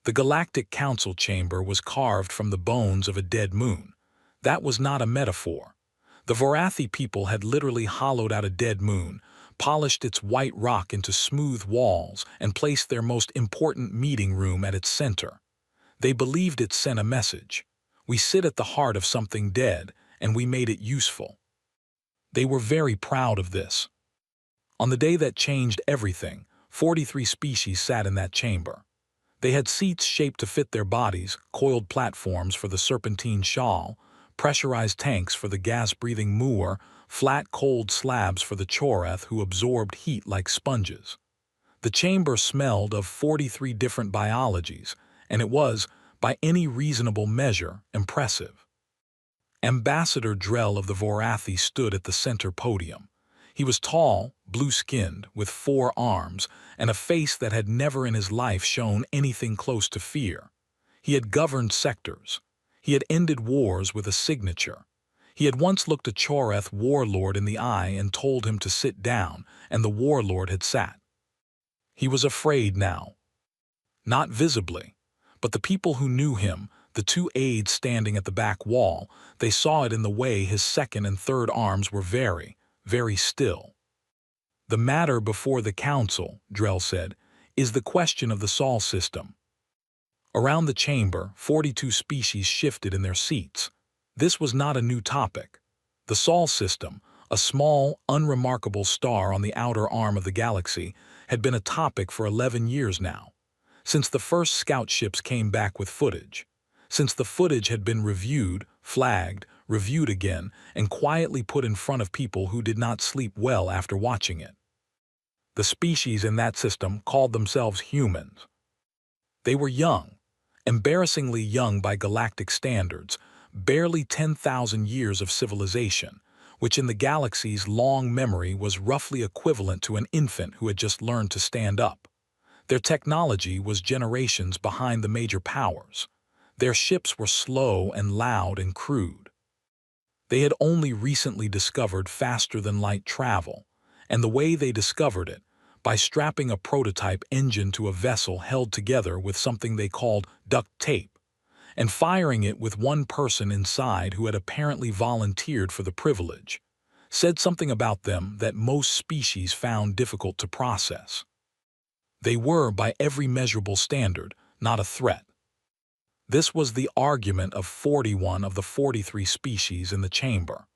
The Galactic Council chamber was carved from the bones of a dead moon. That was not a metaphor. The Vorathi people had literally hollowed out a dead moon, polished its white rock into smooth walls, and placed their most important meeting room at its center. They believed it sent a message. We sit at the heart of something dead, and we made it useful. They were very proud of this. On the day that changed everything, 43 species sat in that chamber. They had seats shaped to fit their bodies, coiled platforms for the serpentine shawl, pressurized tanks for the gas-breathing moor, flat cold slabs for the choreth who absorbed heat like sponges. The chamber smelled of 43 different biologies, and it was, by any reasonable measure, impressive. Ambassador Drell of the Vorathi stood at the center podium. He was tall, blue-skinned, with 4 arms, and a face that had never in his life shown anything close to fear. He had governed sectors. He had ended wars with a signature. He had once looked a Choreth warlord in the eye and told him to sit down, and the warlord had sat. He was afraid now. Not visibly, but the people who knew him, the 2 aides standing at the back wall, they saw it in the way his second and third arms were very still. The matter before the council, Drell said, is the question of the Sol system. Around the chamber, 42 species shifted in their seats. This was not a new topic. The Sol system, a small, unremarkable star on the outer arm of the galaxy, had been a topic for 11 years now, since the first scout ships came back with footage, since the footage had been reviewed, flagged, reviewed again, and quietly put in front of people who did not sleep well after watching it. The species in that system called themselves humans. They were young, embarrassingly young by galactic standards, barely 10,000 years of civilization, which in the galaxy's long memory was roughly equivalent to an infant who had just learned to stand up. Their technology was generations behind the major powers. Their ships were slow and loud and crude. They had only recently discovered faster-than-light travel, and the way they discovered it, by strapping a prototype engine to a vessel held together with something they called duct tape, and firing it with one person inside who had apparently volunteered for the privilege, said something about them that most species found difficult to process. They were, by every measurable standard, not a threat. This was the argument of 41 of the 43 species in the chamber.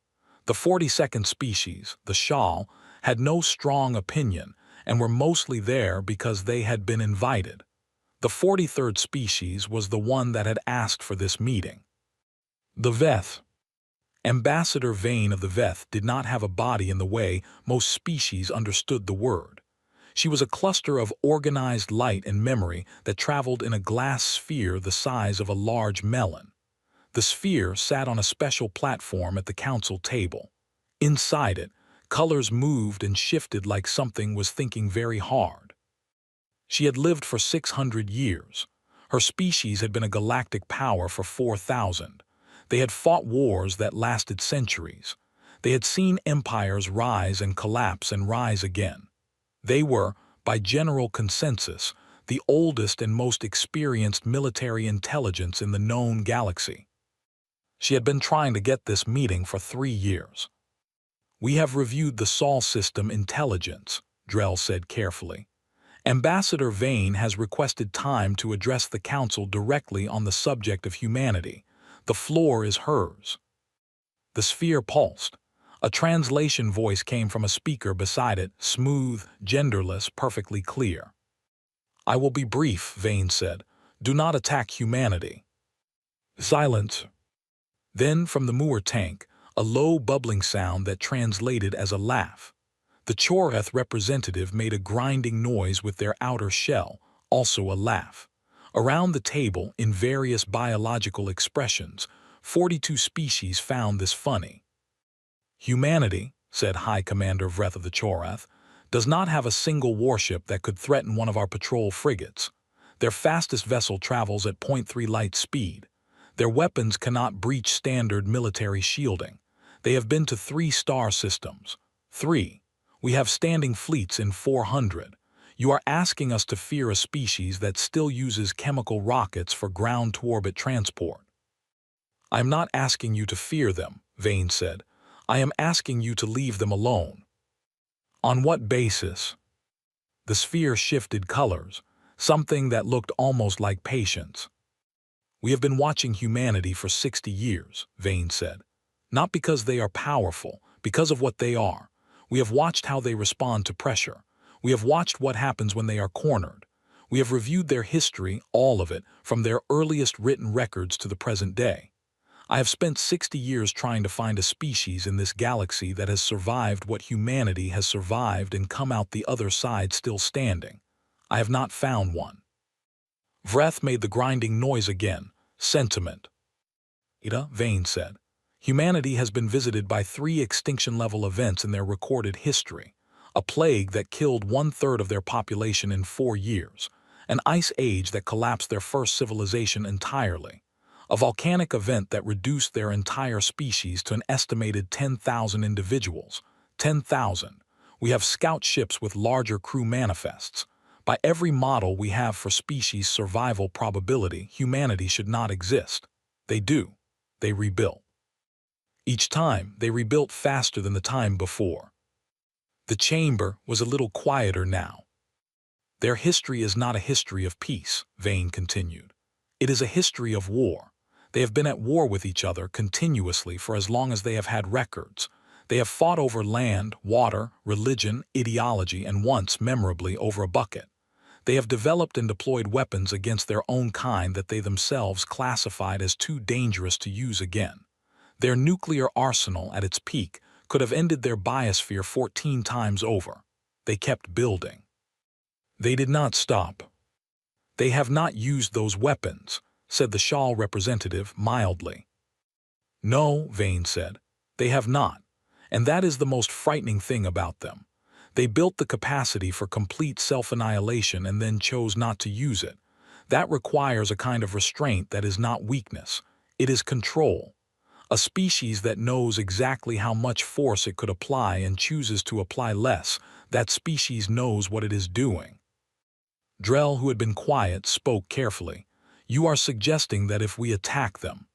The 42nd species, the Shal, had no strong opinion and were mostly there because they had been invited. The 43rd species was the one that had asked for this meeting. The Veth. Ambassador Vane of the Veth did not have a body in the way most species understood the word. She was a cluster of organized light and memory that traveled in a glass sphere the size of a large melon. The sphere sat on a special platform at the council table. Inside it, colors moved and shifted like something was thinking very hard. She had lived for 600 years. Her species had been a galactic power for 4,000. They had fought wars that lasted centuries. They had seen empires rise and collapse and rise again. They were, by general consensus, the oldest and most experienced military intelligence in the known galaxy. She had been trying to get this meeting for 3 years. "We have reviewed the Sol system intelligence," Drell said carefully. "Ambassador Vane has requested time to address the council directly on the subject of humanity. The floor is hers." The sphere pulsed. A translation voice came from a speaker beside it, smooth, genderless, perfectly clear. "I will be brief," Vane said. "Do not attack humanity." Silence. Then, from the Moor tank, a low bubbling sound that translated as a laugh. The Choreth representative made a grinding noise with their outer shell, also a laugh. Around the table, in various biological expressions, 42 species found this funny. "Humanity," said High Commander Vreth of the Choreth, "does not have a single warship that could threaten one of our patrol frigates. Their fastest vessel travels at 0.3 light speed. Their weapons cannot breach standard military shielding. They have been to 3 star systems. 3. We have standing fleets in 400. You are asking us to fear a species that still uses chemical rockets for ground-to-orbit transport. I am not asking you to fear them, Vane said. I am asking you to leave them alone. On what basis? The sphere shifted colors, something that looked almost like patience. We have been watching humanity for 60 years, Vane said. Not because they are powerful, because of what they are. We have watched how they respond to pressure. We have watched what happens when they are cornered. We have reviewed their history, all of it, from their earliest written records to the present day. I have spent 60 years trying to find a species in this galaxy that has survived what humanity has survived and come out the other side still standing. I have not found one. Vreth made the grinding noise again. Sentiment. Vane said. Humanity has been visited by 3 extinction-level events in their recorded history. A plague that killed 1/3 of their population in 4 years. An ice age that collapsed their first civilization entirely. A volcanic event that reduced their entire species to an estimated 10,000 individuals. 10,000. We have scout ships with larger crew manifests. By every model we have for species survival probability, humanity should not exist. They do. They rebuilt. Each time, they rebuilt faster than the time before. The chamber was a little quieter now. Their history is not a history of peace, Vane continued. It is a history of war. They have been at war with each other continuously for as long as they have had records. They have fought over land, water, religion, ideology, and once, memorably, over a bucket. They have developed and deployed weapons against their own kind that they themselves classified as too dangerous to use again. Their nuclear arsenal at its peak could have ended their biosphere 14 times over. They kept building. They did not stop. They have not used those weapons, said the Shah representative mildly. No, Vane said, they have not, and that is the most frightening thing about them. They built the capacity for complete self-annihilation and then chose not to use it. That requires a kind of restraint that is not weakness. It is control. A species that knows exactly how much force it could apply and chooses to apply less, that species knows what it is doing. Drell, who had been quiet, spoke carefully. You are suggesting that if we attack them.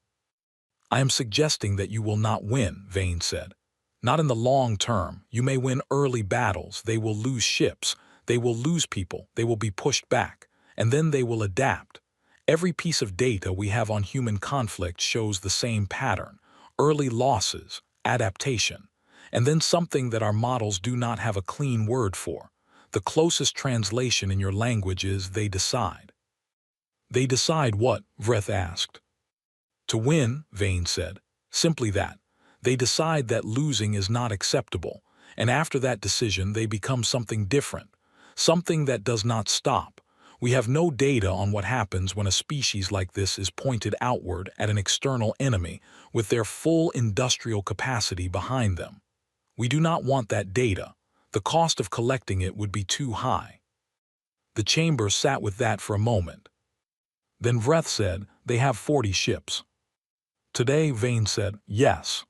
I am suggesting that you will not win, Vane said. Not in the long term. You may win early battles. They will lose ships. They will lose people. They will be pushed back. And then they will adapt. Every piece of data we have on human conflict shows the same pattern. Early losses, adaptation, and then something that our models do not have a clean word for. The closest translation in your language is they decide. They decide what? Vreth asked. To win, Vane said. Simply that. They decide that losing is not acceptable, and after that decision they become something different, something that does not stop. We have no data on what happens when a species like this is pointed outward at an external enemy with their full industrial capacity behind them. We do not want that data. The cost of collecting it would be too high. The chamber sat with that for a moment. Then Vreth said, they have 40 ships. Today, Vane said, yes.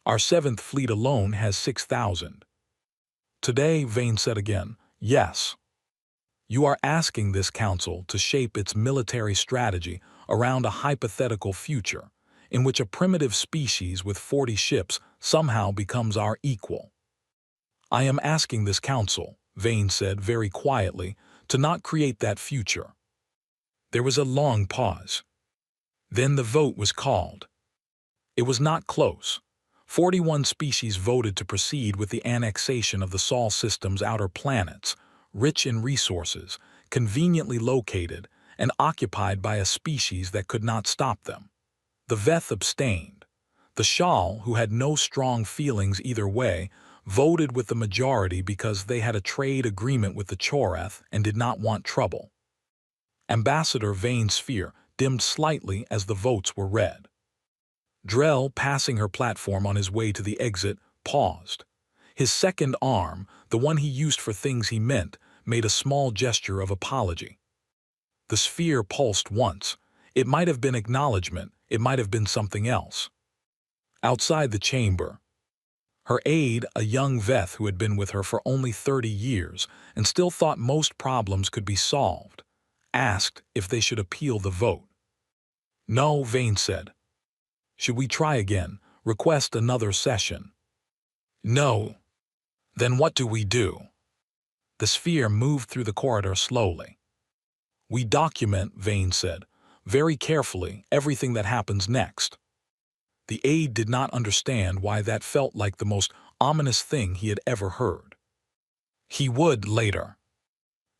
Our 7th fleet alone has 6,000. Today, Vane said again, yes. You are asking this council to shape its military strategy around a hypothetical future in which a primitive species with 40 ships somehow becomes our equal. I am asking this council, Vane said very quietly, to not create that future. There was a long pause. Then the vote was called. It was not close. 41 species voted to proceed with the annexation of the Sol system's outer planets, rich in resources, conveniently located, and occupied by a species that could not stop them. The Veth abstained. The Shal, who had no strong feelings either way, voted with the majority because they had a trade agreement with the Chorath and did not want trouble. Ambassador Vane's sphere dimmed slightly as the votes were read. Drell, passing her platform on his way to the exit, paused. His second arm, the one he used for things he meant, made a small gesture of apology. The sphere pulsed once. It might have been acknowledgement, it might have been something else. Outside the chamber, Her aide, a young vet who had been with her for only 30 years and still thought most problems could be solved, asked if they should appeal the vote. No, Vane said. Should we try again, request another session? No. Then what do we do? The sphere moved through the corridor slowly. We document, Vane said, very carefully everything that happens next. The aide did not understand why that felt like the most ominous thing he had ever heard. He would later.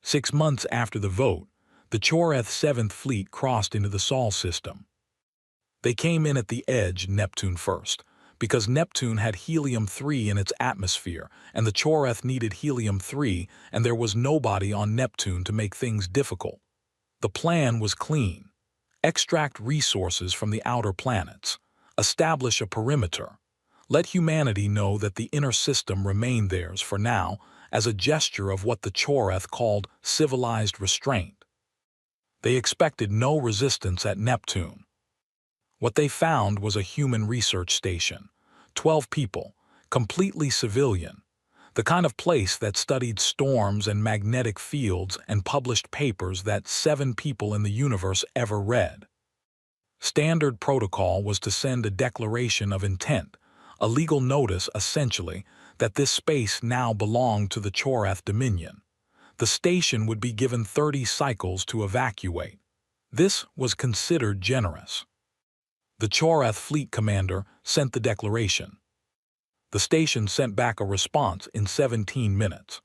6 months after the vote, the Choreth 7th Fleet crossed into the Sol system. They came in at the edge, Neptune first, because Neptune had helium-3 in its atmosphere, and the Choreth needed helium-3, and there was nobody on Neptune to make things difficult. The plan was clean. Extract resources from the outer planets. Establish a perimeter. Let humanity know that the inner system remained theirs for now as a gesture of what the Choreth called civilized restraint. They expected no resistance at Neptune. What they found was a human research station, 12 people, completely civilian, the kind of place that studied storms and magnetic fields and published papers that 7 people in the universe ever read. Standard protocol was to send a declaration of intent, a legal notice essentially, that this space now belonged to the Choreth Dominion. The station would be given 30 cycles to evacuate. This was considered generous. The Choreth fleet commander sent the declaration. The station sent back a response in 17 minutes.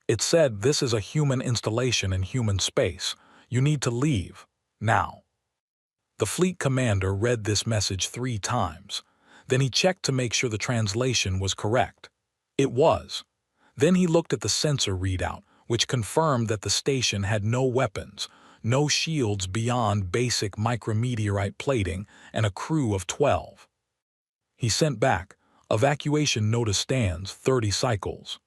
It said, "This is a human installation in human space. You need to leave, now." The fleet commander read this message 3 times. Then he checked to make sure the translation was correct. It was. Then he looked at the sensor readout, which confirmed that the station had no weapons, no shields beyond basic micrometeorite plating, and a crew of 12. He sent back, "Evacuation notice stands, 30 cycles."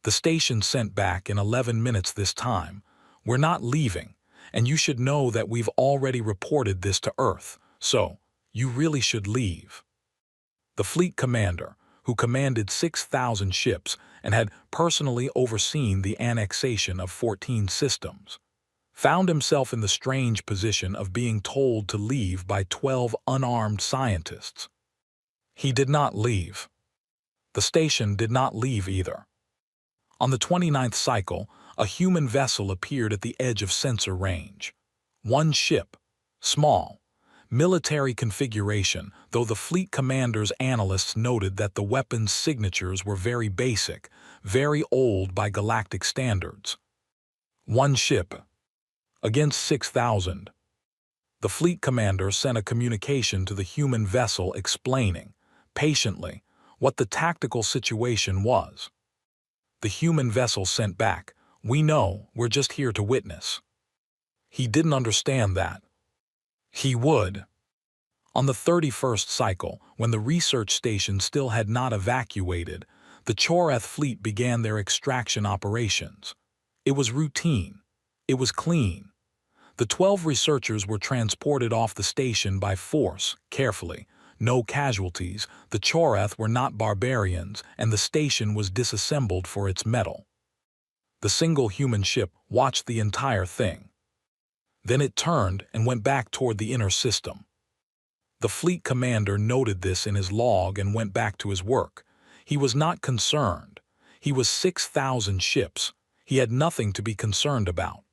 The station sent back in 11 minutes this time, "We're not leaving, and you should know that we've already reported this to Earth, so you really should leave." The fleet commander, who commanded 6,000 ships and had personally overseen the annexation of 14 systems, found himself in the strange position of being told to leave by 12 unarmed scientists. He did not leave. The station did not leave either. On the 29th cycle, a human vessel appeared at the edge of sensor range. One ship, small, military configuration, though the fleet commander's analysts noted that the weapon's signatures were very basic, very old by galactic standards. One ship. Against 6,000. The fleet commander sent a communication to the human vessel explaining, patiently, what the tactical situation was. The human vessel sent back, "We know, we're just here to witness." He didn't understand that. He would. On the 31st cycle, when the research station still had not evacuated, the Choreth fleet began their extraction operations. It was routine. It was clean. The 12 researchers were transported off the station by force, carefully. No casualties, the Choreth were not barbarians, and the station was disassembled for its metal. The single human ship watched the entire thing. Then it turned and went back toward the inner system. The fleet commander noted this in his log and went back to his work. He was not concerned. He was 6,000 ships. He had nothing to be concerned about.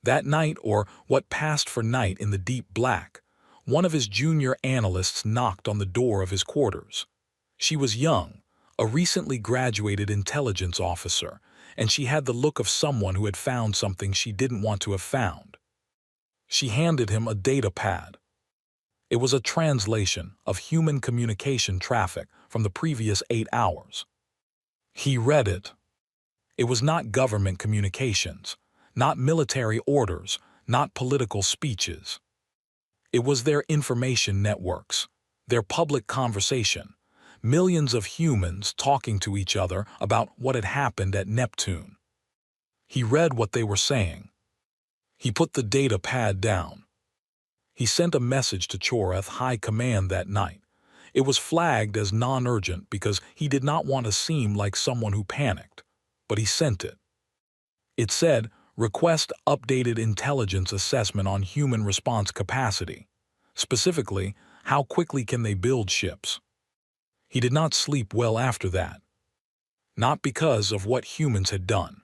That night, or what passed for night in the deep black, one of his junior analysts knocked on the door of his quarters. She was young, a recently graduated intelligence officer, and she had the look of someone who had found something she didn't want to have found. She handed him a data pad. It was a translation of human communication traffic from the previous 8 hours. He read it. It was not government communications, not military orders, not political speeches. It was their information networks, their public conversation, millions of humans talking to each other about what had happened at Neptune. He read what they were saying. He put the data pad down. He sent a message to Choreth High Command that night. It was flagged as non-urgent because he did not want to seem like someone who panicked, but he sent it. It said, "Request updated intelligence assessment on human response capacity." Specifically, how quickly can they build ships? He did not sleep well after that. Not because of what humans had done.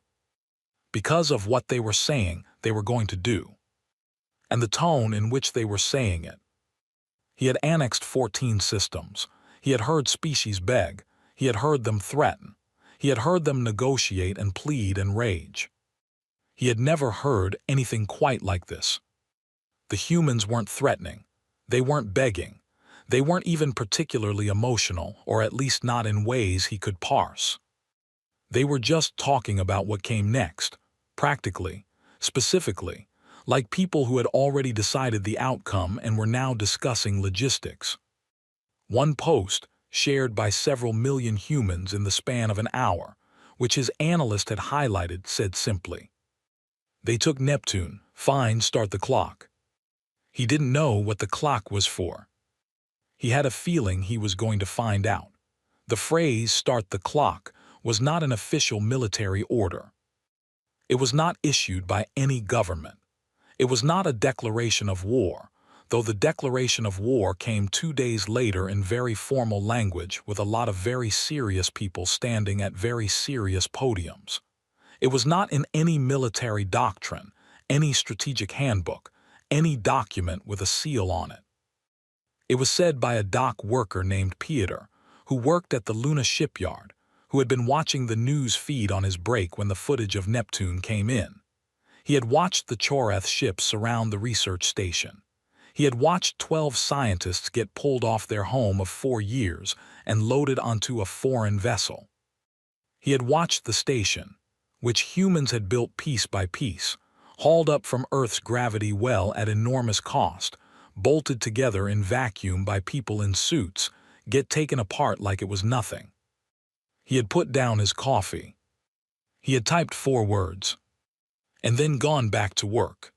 Because of what they were saying they were going to do. And the tone in which they were saying it. He had annexed 14 systems. He had heard species beg. He had heard them threaten. He had heard them negotiate and plead and rage. He had never heard anything quite like this. The humans weren't threatening. They weren't begging. They weren't even particularly emotional, or at least not in ways he could parse. They were just talking about what came next, practically, specifically, like people who had already decided the outcome and were now discussing logistics. One post, shared by several million humans in the span of an hour, which his analyst had highlighted, said simply, "They took Neptune, fine, start the clock." He didn't know what the clock was for. He had a feeling he was going to find out. The phrase, "start the clock," was not an official military order. It was not issued by any government. It was not a declaration of war, though the declaration of war came 2 days later in very formal language with a lot of very serious people standing at very serious podiums. It was not in any military doctrine, any strategic handbook, any document with a seal on it. It was said by a dock worker named Peter, who worked at the Luna shipyard, who had been watching the news feed on his break when the footage of Neptune came in. He had watched the Choreth ships surround the research station. He had watched 12 scientists get pulled off their home of 4 years and loaded onto a foreign vessel. He had watched the station, which humans had built piece by piece, hauled up from Earth's gravity well at enormous cost, bolted together in vacuum by people in suits, get taken apart like it was nothing. He had put down his coffee. He had typed 4 words. And then gone back to work.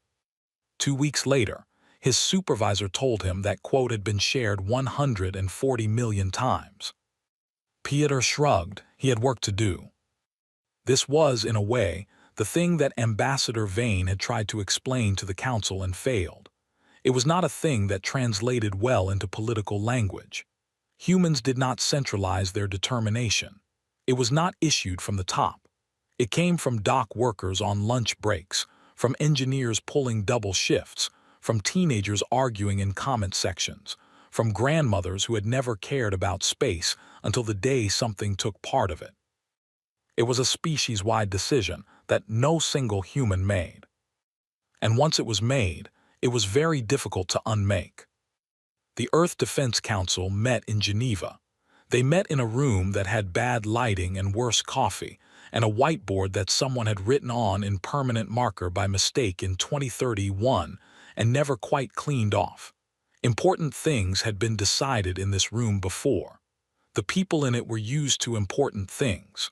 2 weeks later, his supervisor told him that quote had been shared 140 million times. Peter shrugged. He had work to do. This was, in a way, the thing that Ambassador Vane had tried to explain to the council and failed. It was not a thing that translated well into political language. Humans did not centralize their determination. It was not issued from the top. It came from dock workers on lunch breaks, from engineers pulling double shifts, from teenagers arguing in comment sections, from grandmothers who had never cared about space until the day something took part of it. It was a species-wide decision that no single human made. And once it was made, it was very difficult to unmake. The Earth Defense Council met in Geneva. They met in a room that had bad lighting and worse coffee, and a whiteboard that someone had written on in permanent marker by mistake in 2031 and never quite cleaned off. Important things had been decided in this room before. The people in it were used to important things.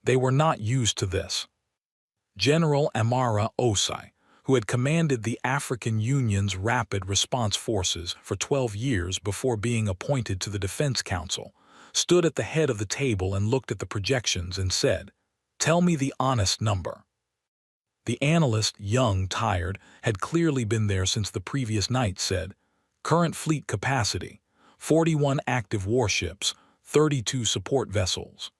They were not used to this. General Amara Osai, who had commanded the African Union's Rapid Response Forces for 12 years before being appointed to the Defense Council, stood at the head of the table and looked at the projections and said, "Tell me the honest number." The analyst, young, tired, had clearly been there since the previous night, said, "Current fleet capacity, 41 active warships, 32 support vessels.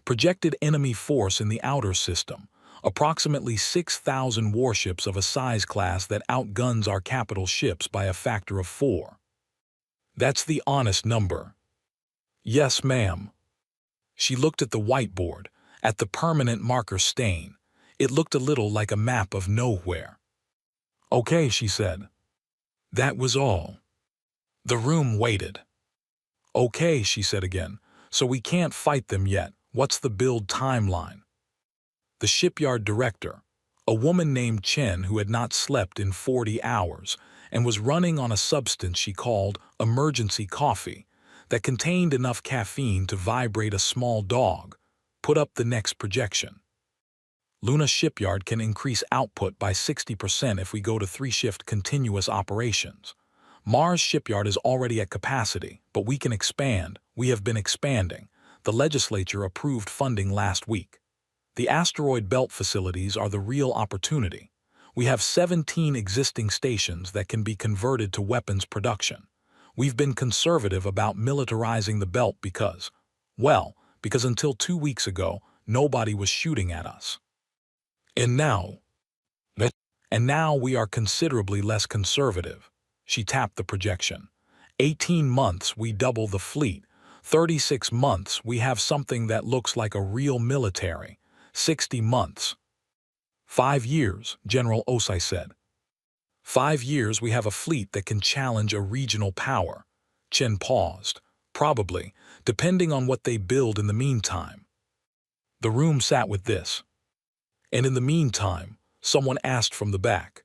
Projected enemy force in the outer system, approximately 6,000 warships of a size class that outguns our capital ships by a factor of 4. That's the honest number." "Yes, ma'am." She looked at the whiteboard, at the permanent marker stain. It looked a little like a map of nowhere. "Okay," she said. That was all. The room waited. "Okay," she said again. "So we can't fight them yet. What's the build timeline?" The shipyard director, a woman named Chen who had not slept in 40 hours and was running on a substance she called emergency coffee that contained enough caffeine to vibrate a small dog, put up the next projection. Luna shipyard can increase output by 60% if we go to 3-shift continuous operations. Mars shipyard is already at capacity, but we can expand. We have been expanding. The legislature approved funding last week. The asteroid belt facilities are the real opportunity. We have 17 existing stations that can be converted to weapons production. We've been conservative about militarizing the belt because until 2 weeks ago, nobody was shooting at us. And now, we are considerably less conservative. She tapped the projection. 18 months, we double the fleet. 36 months, we have something that looks like a real military. 60 months. 5 years, General Osai said. 5 years, we have a fleet that can challenge a regional power. Chen paused. Probably, depending on what they build in the meantime. The room sat with this. And in the meantime, someone asked from the back.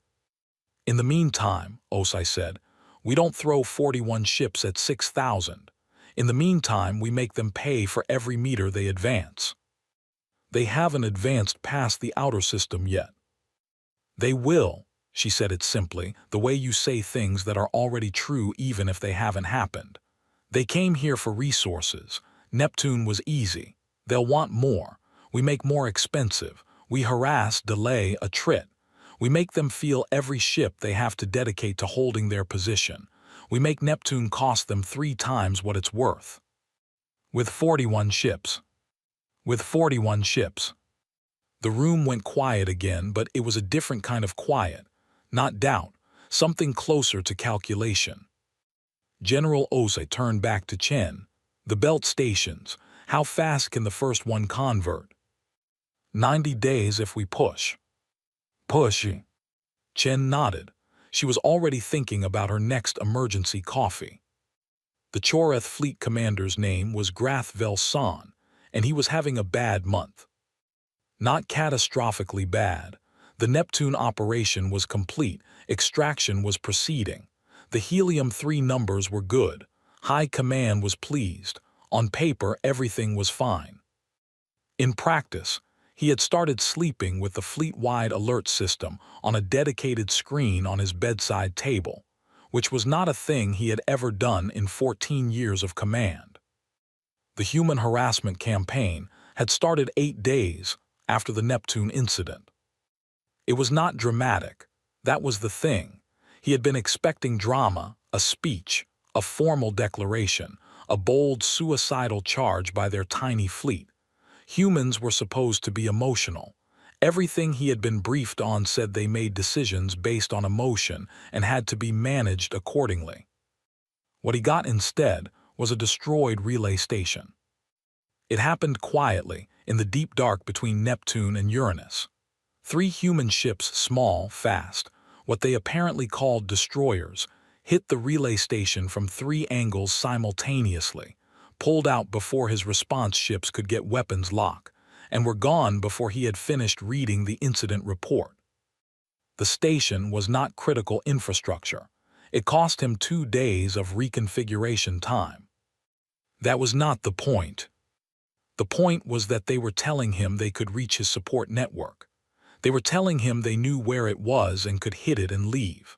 In the meantime, Osai said, we don't throw 41 ships at 6,000. In the meantime, we make them pay for every meter they advance. They haven't advanced past the outer system yet. They will, she said it simply, the way you say things that are already true even if they haven't happened. They came here for resources. Neptune was easy. They'll want more. We make more expensive. We harass, delay, attrit. We make them feel every ship they have to dedicate to holding their position. We make Neptune cost them 3 times what it's worth. With 41 ships. With 41 ships. The room went quiet again, but it was a different kind of quiet. Not doubt, something closer to calculation. General Osei turned back to Chen. The belt stations. How fast can the first one convert? 90 days if we push. Push. Chen nodded. She was already thinking about her next emergency coffee. The Choreth fleet commander's name was Grath Velson, and he was having a bad month. Not catastrophically bad. The Neptune operation was complete, extraction was proceeding. The helium-3 numbers were good. High command was pleased. On paper, everything was fine. In practice, he had started sleeping with the fleet-wide alert system on a dedicated screen on his bedside table, which was not a thing he had ever done in 14 years of command. The human harassment campaign had started 8 days after the Neptune incident. It was not dramatic. That was the thing. He had been expecting drama, a speech, a formal declaration, a bold suicidal charge by their tiny fleet. Humans were supposed to be emotional. Everything he had been briefed on said they made decisions based on emotion and had to be managed accordingly. What he got instead was a destroyed relay station. It happened quietly, in the deep dark between Neptune and Uranus. 3 human ships, small, fast, what they apparently called destroyers, hit the relay station from 3 angles simultaneously, pulled out before his response ships could get weapons lock, and were gone before he had finished reading the incident report. The station was not critical infrastructure. It cost him 2 days of reconfiguration time. That was not the point. The point was that they were telling him they could reach his support network. They were telling him they knew where it was and could hit it and leave.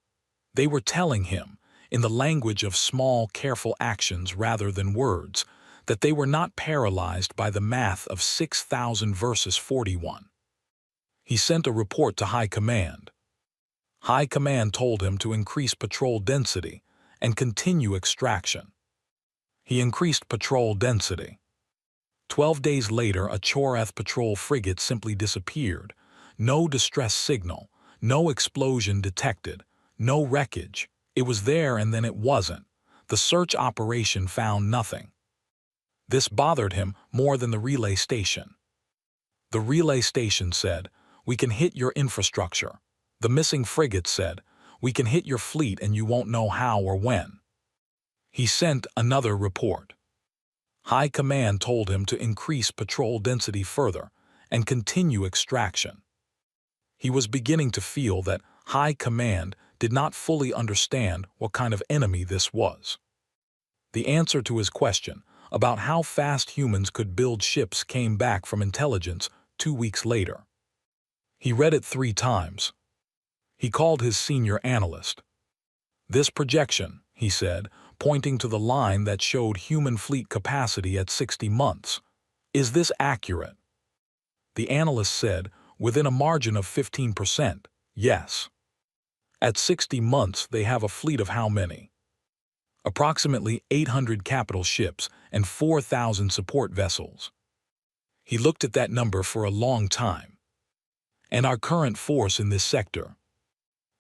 They were telling him, in the language of small, careful actions rather than words, that they were not paralyzed by the math of 6,000 versus 41. He sent a report to High Command. High Command told him to increase patrol density and continue extraction. He increased patrol density. 12 days later, a Choreth patrol frigate simply disappeared. No distress signal, no explosion detected, no wreckage. It was there and then it wasn't. The search operation found nothing. This bothered him more than the relay station. The relay station said, "We can hit your infrastructure." The missing frigate said, "We can hit your fleet and you won't know how or when." He sent another report. High Command told him to increase patrol density further and continue extraction. He was beginning to feel that High Command did not fully understand what kind of enemy this was. The answer to his question about how fast humans could build ships came back from intelligence 2 weeks later. He read it 3 times. He called his senior analyst. "This projection," he said, pointing to the line that showed human fleet capacity at 60 months. Is this accurate? The analyst said, within a margin of 15%, yes. At 60 months, they have a fleet of how many? Approximately 800 capital ships and 4,000 support vessels. He looked at that number for a long time. And our current force in this sector?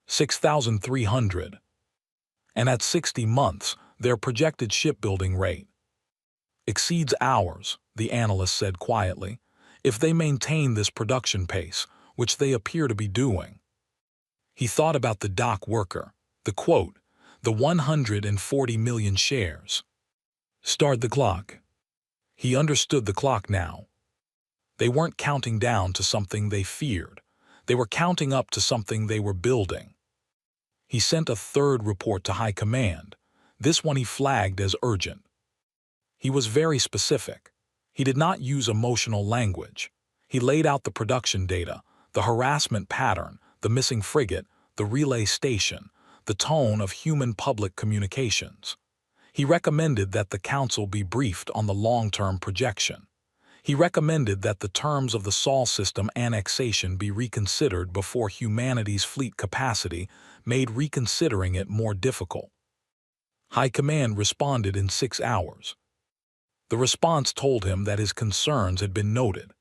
6,300. And at 60 months, their projected shipbuilding rate exceeds ours, the analyst said quietly, if they maintain this production pace, which they appear to be doing. He thought about the dock worker, the quote, the 140 million shares. Start the clock. He understood the clock now. They weren't counting down to something they feared. They were counting up to something they were building. He sent a third report to High Command. This one he flagged as urgent. He was very specific. He did not use emotional language. He laid out the production data, the harassment pattern, the missing frigate, the relay station, the tone of human public communications. He recommended that the council be briefed on the long-term projection. He recommended that the terms of the Sol system annexation be reconsidered before humanity's fleet capacity made reconsidering it more difficult. High Command responded in 6 hours. The response told him that his concerns had been noted,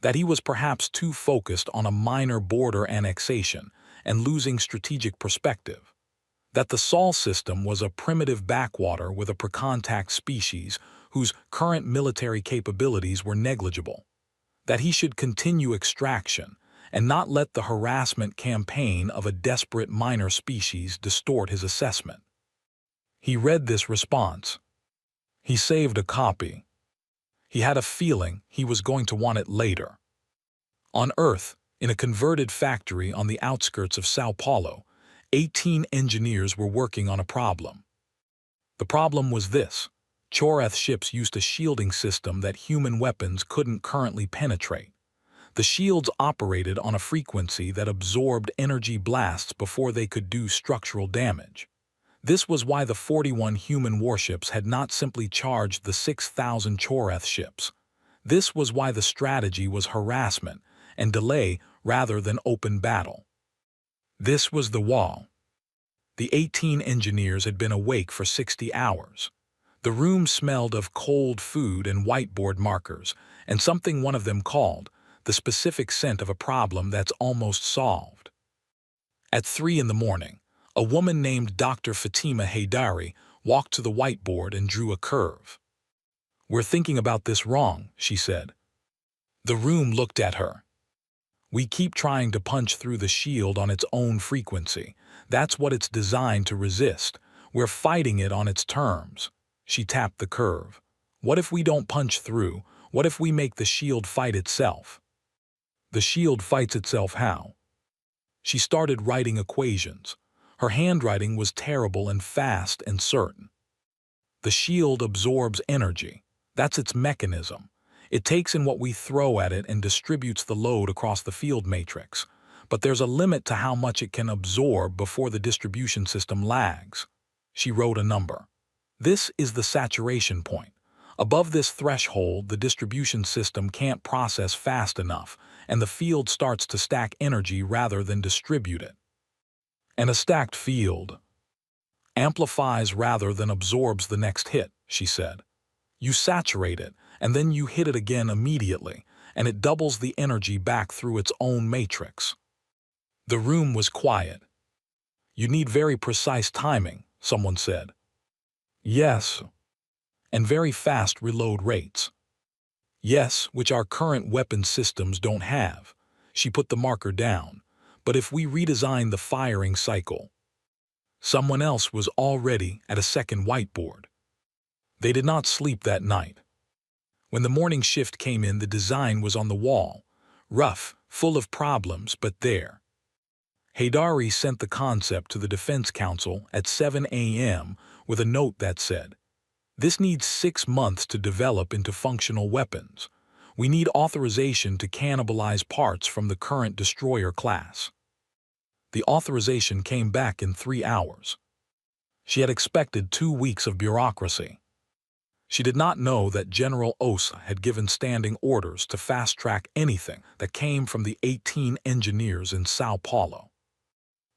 that he was perhaps too focused on a minor border annexation and losing strategic perspective, that the Sol system was a primitive backwater with a precontact species whose current military capabilities were negligible, that he should continue extraction and not let the harassment campaign of a desperate minor species distort his assessment. He read this response. He saved a copy. He had a feeling he was going to want it later. On Earth, in a converted factory on the outskirts of Sao Paulo, 18 engineers were working on a problem. The problem was this. Choreth ships used a shielding system that human weapons couldn't currently penetrate. The shields operated on a frequency that absorbed energy blasts before they could do structural damage. This was why the 41 human warships had not simply charged the 6,000 Choreth ships. This was why the strategy was harassment and delay rather than open battle. This was the wall. The 18 engineers had been awake for 60 hours. The room smelled of cold food and whiteboard markers, and something one of them called the specific scent of a problem that's almost solved. At 3 in the morning, a woman named Dr. Fatima Haydari walked to the whiteboard and drew a curve. "We're thinking about this wrong," she said. The room looked at her. "We keep trying to punch through the shield on its own frequency. That's what it's designed to resist. We're fighting it on its terms." She tapped the curve. "What if we don't punch through? What if we make the shield fight itself?" "The shield fights itself how?" She started writing equations. Her handwriting was terrible and fast and certain. "The shield absorbs energy. That's its mechanism. It takes in what we throw at it and distributes the load across the field matrix. But there's a limit to how much it can absorb before the distribution system lags." She wrote a number. "This is the saturation point. Above this threshold, the distribution system can't process fast enough, and the field starts to stack energy rather than distribute it. And a stacked field amplifies rather than absorbs the next hit," she said. "You saturate it, and then you hit it again immediately, and it doubles the energy back through its own matrix." The room was quiet. "You need very precise timing," someone said. "Yes. And very fast reload rates." "Yes, which our current weapon systems don't have." She put the marker down. "But if we redesign the firing cycle..." Someone else was already at a second whiteboard. They did not sleep that night. When the morning shift came in, the design was on the wall, rough, full of problems, but there. Haydari sent the concept to the Defense Council at 7 a.m. with a note that said, "This needs 6 months to develop into functional weapons. We need authorization to cannibalize parts from the current destroyer class." The authorization came back in 3 hours. She had expected 2 weeks of bureaucracy. She did not know that General Osa had given standing orders to fast-track anything that came from the 18 engineers in Sao Paulo.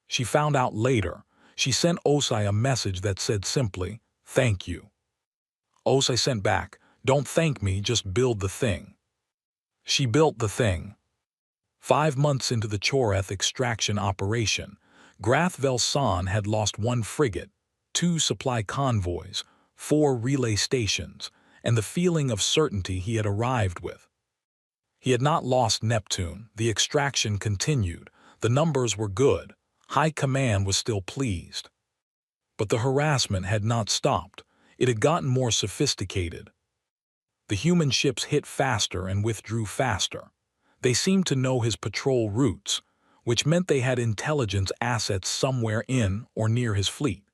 She found out later. She sent Osai a message that said simply, "Thank you." Osai sent back, "Don't thank me, just build the thing." She built the thing. 5 months into the Choreth extraction operation, Grath Velsan had lost 1 frigate, 2 supply convoys, 4 relay stations, and the feeling of certainty he had arrived with. He had not lost Neptune. The extraction continued. The numbers were good. High Command was still pleased. But the harassment had not stopped. It had gotten more sophisticated. The human ships hit faster and withdrew faster. They seemed to know his patrol routes, which meant they had intelligence assets somewhere in or near his fleet.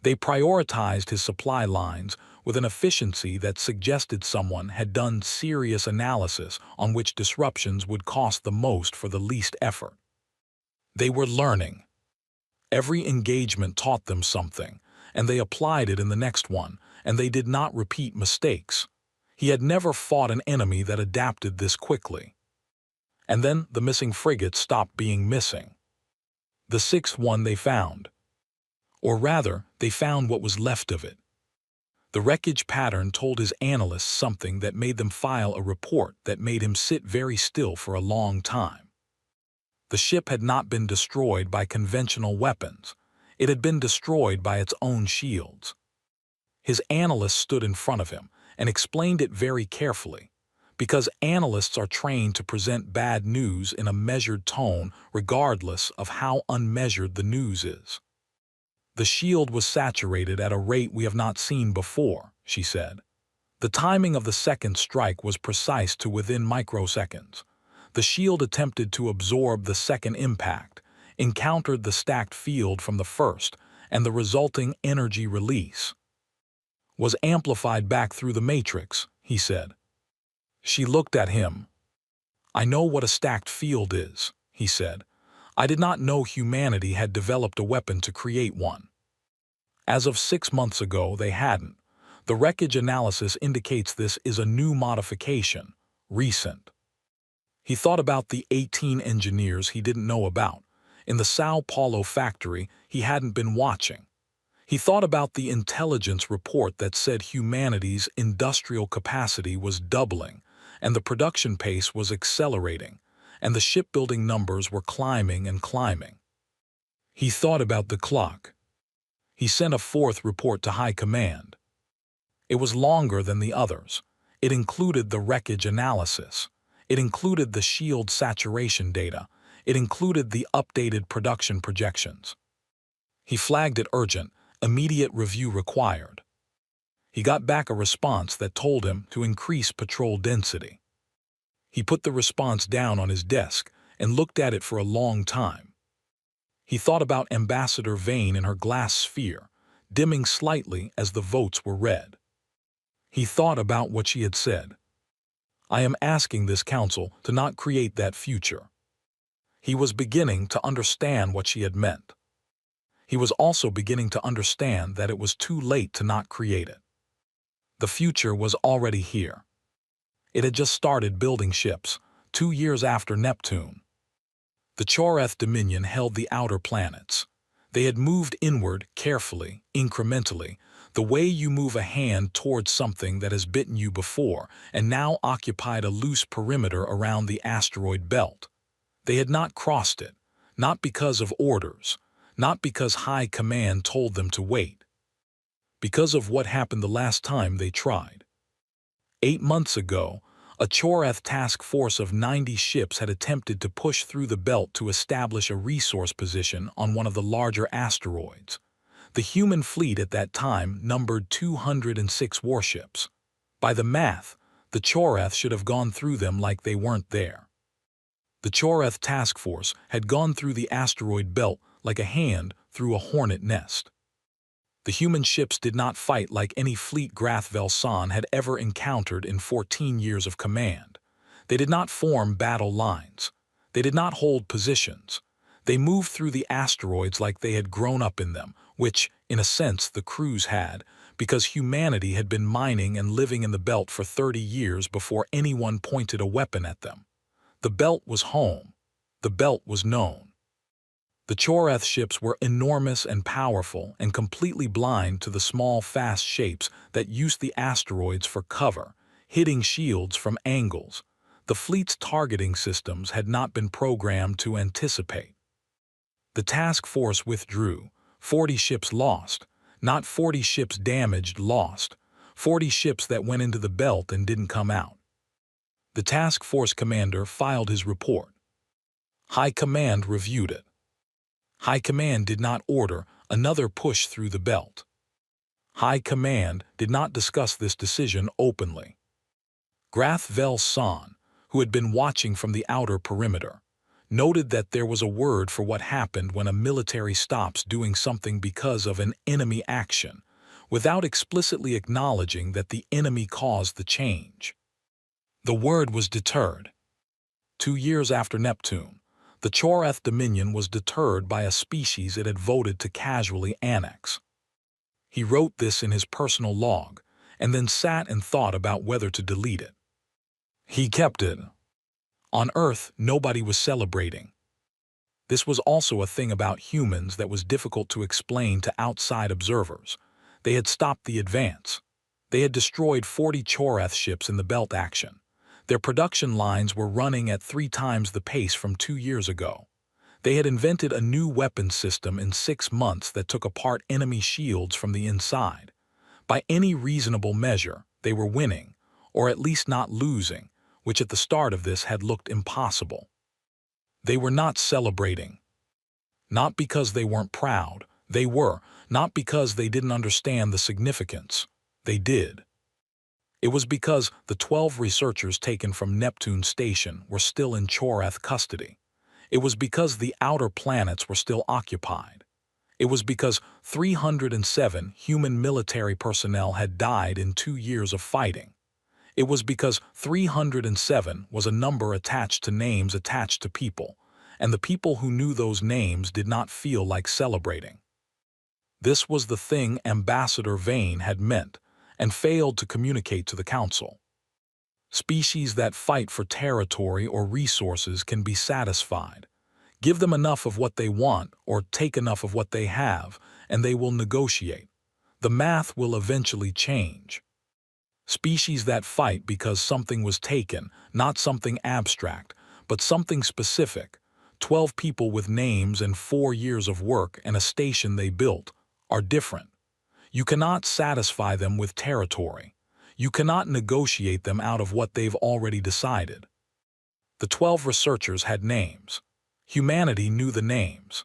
They prioritized his supply lines with an efficiency that suggested someone had done serious analysis on which disruptions would cost the most for the least effort. They were learning. Every engagement taught them something, and they applied it in the next one, and they did not repeat mistakes. He had never fought an enemy that adapted this quickly. And then the missing frigate stopped being missing. The 6th one they found. Or rather, they found what was left of it. The wreckage pattern told his analysts something that made them file a report that made him sit very still for a long time. The ship had not been destroyed by conventional weapons. It had been destroyed by its own shields. His analyst stood in front of him and explained it very carefully, because analysts are trained to present bad news in a measured tone regardless of how unmeasured the news is. "The shield was saturated at a rate we have not seen before," she said. "The timing of the second strike was precise to within microseconds. The shield attempted to absorb the second impact, encountered the stacked field from the first, and the resulting energy release was amplified back through the matrix," he said. She looked at him. "I know what a stacked field is," he said. "I did not know humanity had developed a weapon to create one. As of 6 months ago, they hadn't. The wreckage analysis indicates this is a new modification, recent." He thought about the 18 engineers he didn't know about. In the Sao Paulo factory, he hadn't been watching. He thought about the intelligence report that said humanity's industrial capacity was doubling, and the production pace was accelerating, and the shipbuilding numbers were climbing and climbing. He thought about the clock. He sent a 4th report to High Command. It was longer than the others. It included the wreckage analysis. It included the shield saturation data. It included the updated production projections. He flagged it urgent, immediate review required. He got back a response that told him to increase patrol density. He put the response down on his desk and looked at it for a long time. He thought about Ambassador Vane in her glass sphere, dimming slightly as the votes were read. He thought about what she had said. "I am asking this council to not create that future." He was beginning to understand what she had meant. He was also beginning to understand that it was too late to not create it. The future was already here. It had just started building ships, 2 years after Neptune. The Choreth Dominion held the outer planets. They had moved inward carefully, incrementally, the way you move a hand towards something that has bitten you before, and now occupied a loose perimeter around the asteroid belt. They had not crossed it, not because of orders, not because High Command told them to wait. Because of what happened the last time they tried. 8 months ago, a Choreth task force of 90 ships had attempted to push through the belt to establish a resource position on one of the larger asteroids. The human fleet at that time numbered 206 warships. By the math, the Choreth should have gone through them like they weren't there. The Choreth task force had gone through the asteroid belt like a hand through a hornet nest. The human ships did not fight like any fleet Grath Velsan had ever encountered in 14 years of command. They did not form battle lines. They did not hold positions. They moved through the asteroids like they had grown up in them, which, in a sense, the crews had, because humanity had been mining and living in the belt for 30 years before anyone pointed a weapon at them. The belt was home. The belt was known. The Choreth ships were enormous and powerful and completely blind to the small, fast shapes that used the asteroids for cover, hitting shields from angles. The fleet's targeting systems had not been programmed to anticipate. The task force withdrew. 40 ships lost. Not 40 ships damaged, lost. 40 ships that went into the belt and didn't come out. The task force commander filed his report. High Command reviewed it. High Command did not order another push through the belt. High Command did not discuss this decision openly. Grath Vel San, who had been watching from the outer perimeter, noted that there was a word for what happened when a military stops doing something because of an enemy action, without explicitly acknowledging that the enemy caused the change. The word was deterred. 2 years after Neptune, the Choreth Dominion was deterred by a species it had voted to casually annex. He wrote this in his personal log, and then sat and thought about whether to delete it. He kept it. On Earth, nobody was celebrating. This was also a thing about humans that was difficult to explain to outside observers. They had stopped the advance. They had destroyed 40 Choreth ships in the belt action. Their production lines were running at 3 times the pace from 2 years ago. They had invented a new weapon system in 6 months that took apart enemy shields from the inside. By any reasonable measure, they were winning, or at least not losing, which at the start of this had looked impossible. They were not celebrating. Not because they weren't proud, they were, not because they didn't understand the significance. They did. It was because the 12 researchers taken from Neptune Station were still in Choreth custody. It was because the outer planets were still occupied. It was because 307 human military personnel had died in 2 years of fighting. It was because 307 was a number attached to names attached to people, and the people who knew those names did not feel like celebrating. This was the thing Ambassador Vane had meant, and failed to communicate to the Council. Species that fight for territory or resources can be satisfied. Give them enough of what they want or take enough of what they have, and they will negotiate. The math will eventually change. Species that fight because something was taken, not something abstract, but something specific, 12 people with names and 4 years of work and a station they built, are different. You cannot satisfy them with territory. You cannot negotiate them out of what they've already decided. The 12 researchers had names. Humanity knew the names.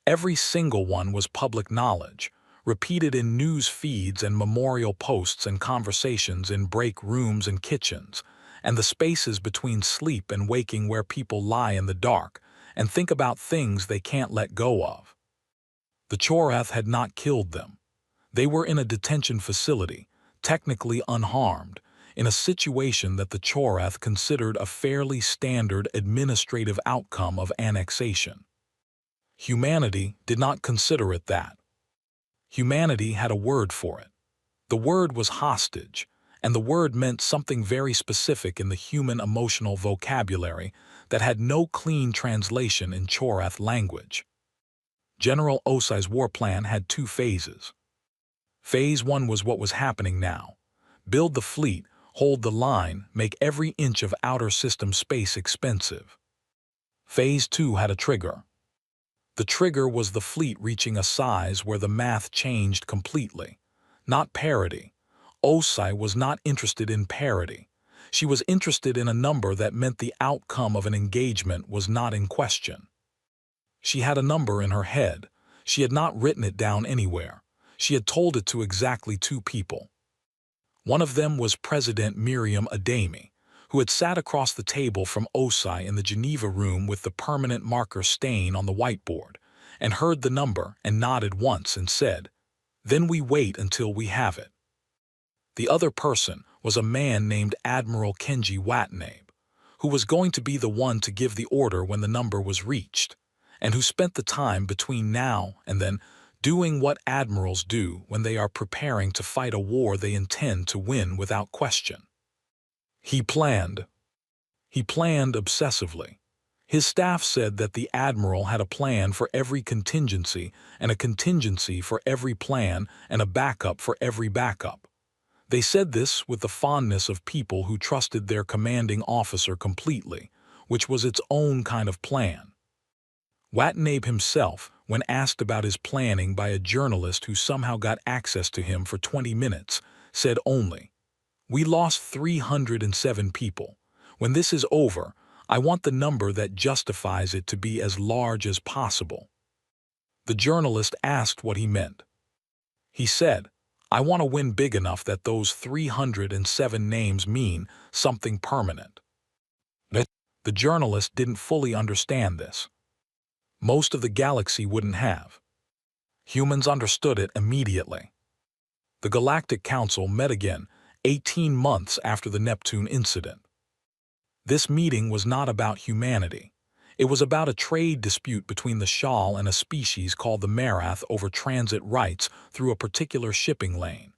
Every single one was public knowledge, repeated in news feeds and memorial posts and conversations in break rooms and kitchens, and the spaces between sleep and waking where people lie in the dark and think about things they can't let go of. The Choreth had not killed them. They were in a detention facility, technically unharmed, in a situation that the Choreth considered a fairly standard administrative outcome of annexation. Humanity did not consider it that. Humanity had a word for it. The word was hostage, and the word meant something very specific in the human emotional vocabulary that had no clean translation in Choreth language. General Osai's war plan had 2 phases. Phase 1 was what was happening now. Build the fleet, hold the line, make every inch of outer system space expensive. Phase 2 had a trigger. The trigger was the fleet reaching a size where the math changed completely. Not parity. Osai was not interested in parity. She was interested in a number that meant the outcome of an engagement was not in question. She had a number in her head. She had not written it down anywhere. She had told it to exactly 2 people. One of them was President Miriam Ademi, who had sat across the table from Osai in the Geneva room with the permanent marker stain on the whiteboard, and heard the number and nodded once and said, "Then we wait until we have it." The other person was a man named Admiral Kenji Watanabe, who was going to be the one to give the order when the number was reached, and who spent the time between now and then doing what admirals do when they are preparing to fight a war they intend to win without question. He planned. He planned obsessively. His staff said that the admiral had a plan for every contingency and a contingency for every plan and a backup for every backup. They said this with the fondness of people who trusted their commanding officer completely, which was its own kind of plan. Watanabe himself, when asked about his planning by a journalist who somehow got access to him for 20 minutes, said only, "We lost 307 people. When this is over, I want the number that justifies it to be as large as possible." The journalist asked what he meant. He said, "I want to win big enough that those 307 names mean something permanent." The journalist didn't fully understand this. Most of the galaxy wouldn't have. Humans understood it immediately. The Galactic Council met again 18 months after the Neptune incident. This meeting was not about humanity. It was about a trade dispute between the Shal and a species called the Marath over transit rights through a particular shipping lane.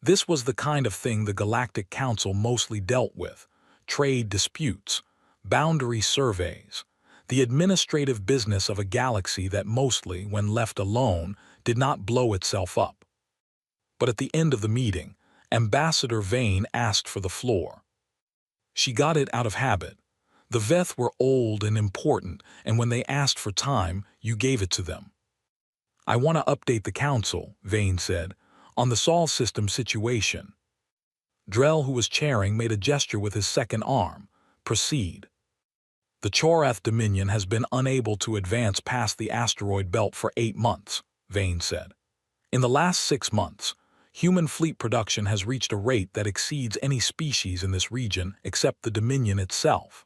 This was the kind of thing the Galactic Council mostly dealt with: trade disputes, boundary surveys, the administrative business of a galaxy that mostly, when left alone, did not blow itself up. But at the end of the meeting, Ambassador Vane asked for the floor. She got it out of habit. The Veth were old and important, and when they asked for time, you gave it to them. "I want to update the council," Vane said, "on the Sol system situation." Drell, who was chairing, made a gesture with his second arm. "Proceed." "The Chorath Dominion has been unable to advance past the asteroid belt for 8 months, Vane said. "In the last 6 months, human fleet production has reached a rate that exceeds any species in this region except the Dominion itself.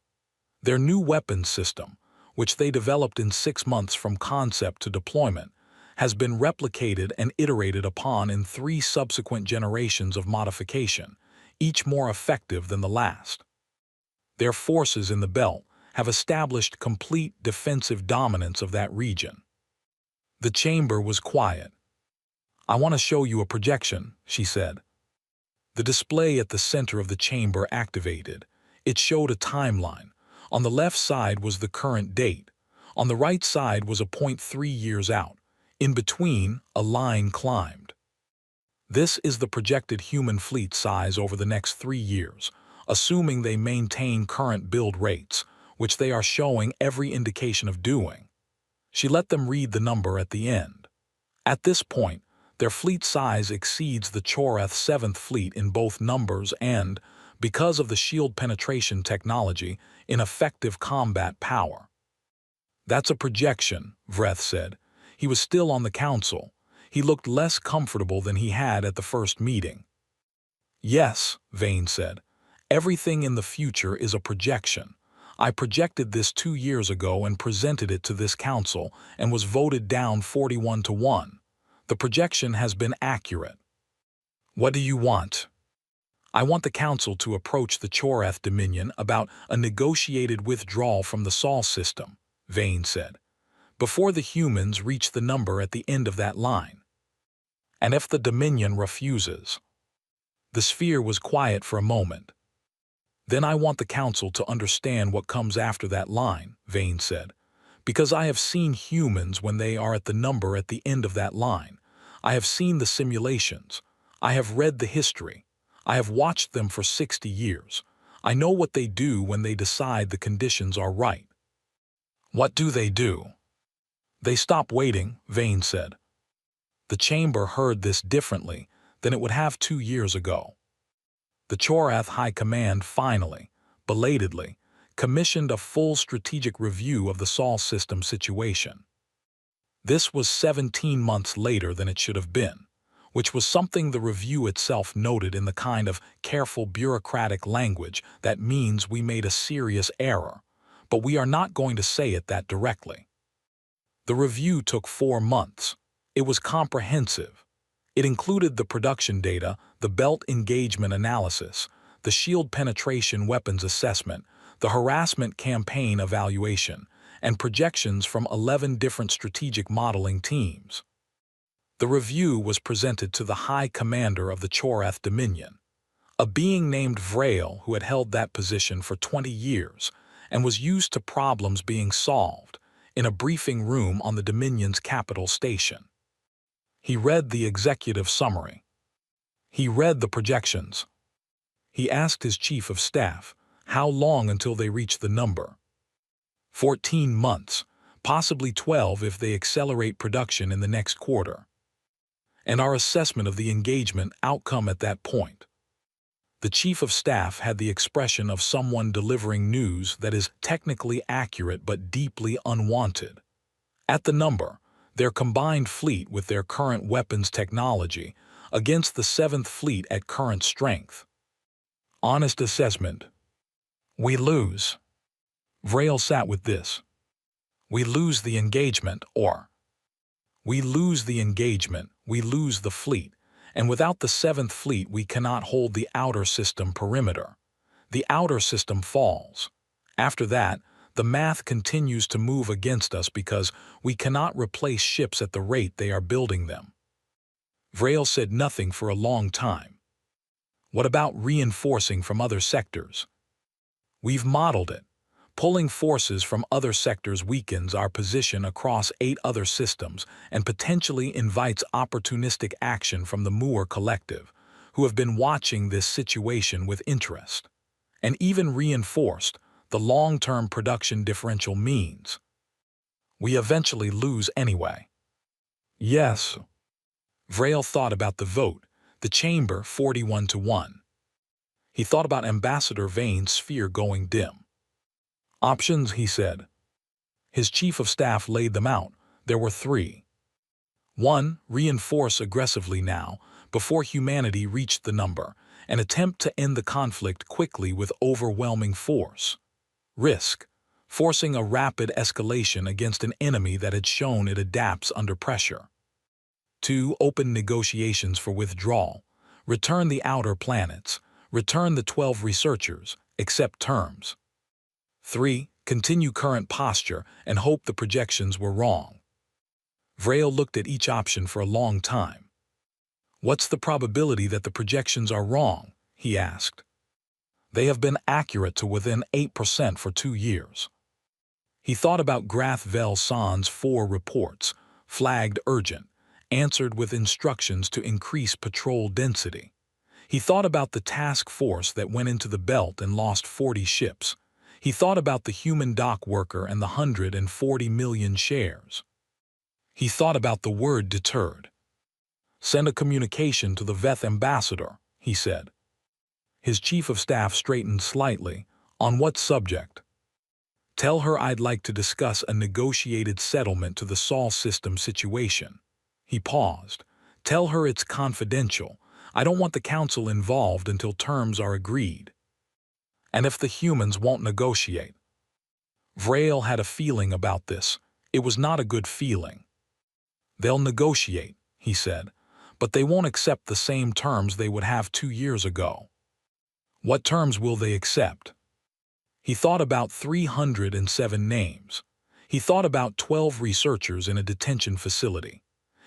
Their new weapons system, which they developed in 6 months from concept to deployment, has been replicated and iterated upon in 3 subsequent generations of modification, each more effective than the last. Their forces in the belt have established complete defensive dominance of that region." The chamber was quiet. "I want to show you a projection," she said. The display at the center of the chamber activated. It showed a timeline. On the left side was the current date. On the right side was a point 3 years out. In between, a line climbed. "This is the projected human fleet size over the next 3 years, assuming they maintain current build rates, which they are showing every indication of doing." She let them read the number at the end. "At this point, their fleet size exceeds the Chorath 7th Fleet in both numbers and, because of the shield penetration technology, in effective combat power." "That's a projection," Vreth said. He was still on the council. He looked less comfortable than he had at the first meeting. "Yes," Vane said. "Everything in the future is a projection. I projected this 2 years ago and presented it to this council and was voted down 41 to 1. The projection has been accurate." "What do you want?" "I want the council to approach the Chorath Dominion about a negotiated withdrawal from the Sol system," Vane said, "before the humans reach the number at the end of that line. And if the Dominion refuses." The sphere was quiet for a moment. "Then I want the council to understand what comes after that line," Vane said, "because I have seen humans when they are at the number at the end of that line. I have seen the simulations. I have read the history. I have watched them for 60 years. I know what they do when they decide the conditions are right." "What do they do?" "They stop waiting," Vane said. The chamber heard this differently than it would have 2 years ago. The Chorath High Command finally, belatedly, commissioned a full strategic review of the Sol system situation. This was 17 months later than it should have been, which was something the review itself noted in the kind of careful bureaucratic language that means we made a serious error, but we are not going to say it that directly. The review took 4 months. It was comprehensive. It included the production data, the belt engagement analysis, the shield penetration weapons assessment, the harassment campaign evaluation, and projections from 11 different strategic modeling teams. The review was presented to the High Commander of the Chorath Dominion, a being named Vrail who had held that position for 20 years and was used to problems being solved in a briefing room on the Dominion's capital station. He read the executive summary. He read the projections. He asked his chief of staff, how long until they reach the number? 14 months, possibly 12 if they accelerate production in the next quarter. And our assessment of the engagement outcome at that point. The chief of staff had the expression of someone delivering news that is technically accurate but deeply unwanted. At the number, their combined fleet with their current weapons technology against the 7th Fleet at current strength. Honest assessment. We lose. Vrail sat with this. We lose the engagement, or we lose the engagement, we lose the fleet, and without the 7th Fleet we cannot hold the outer system perimeter. The outer system falls. After that, the math continues to move against us because we cannot replace ships at the rate they are building them. Vrail said nothing for a long time. What about reinforcing from other sectors? We've modeled it. Pulling forces from other sectors weakens our position across 8 other systems and potentially invites opportunistic action from the Moore Collective, who have been watching this situation with interest. And even reinforced, the long-term production differential means we eventually lose anyway. Yes. Vrail thought about the vote, the chamber 41-1. He thought about Ambassador Vane's sphere going dim. Options, he said. His chief of staff laid them out. There were 3. 1. Reinforce aggressively now, before humanity reached the number, and attempt to end the conflict quickly with overwhelming force. Risk. Forcing a rapid escalation against an enemy that had shown it adapts under pressure. 2. Open negotiations for withdrawal. Return the outer planets. Return the 12 researchers, accept terms. 3. Continue current posture and hope the projections were wrong. Vrail looked at each option for a long time. What's the probability that the projections are wrong? He asked. They have been accurate to within 8% for 2 years. He thought about Grath Vel San's 4 reports, flagged urgent, answered with instructions to increase patrol density. He thought about the task force that went into the belt and lost 40 ships. He thought about the human dock worker and the 140 million shares. He thought about the word deterred. Send a communication to the Veth ambassador, he said. His chief of staff straightened slightly. On what subject? Tell her I'd like to discuss a negotiated settlement to the Sol system situation. He paused. Tell her it's confidential. I don't want the council involved until terms are agreed. And if the humans won't negotiate? Vrail had a feeling about this. It was not a good feeling. They'll negotiate, he said, but they won't accept the same terms they would have 2 years ago. What terms will they accept? He thought about 307 names. He thought about 12 researchers in a detention facility.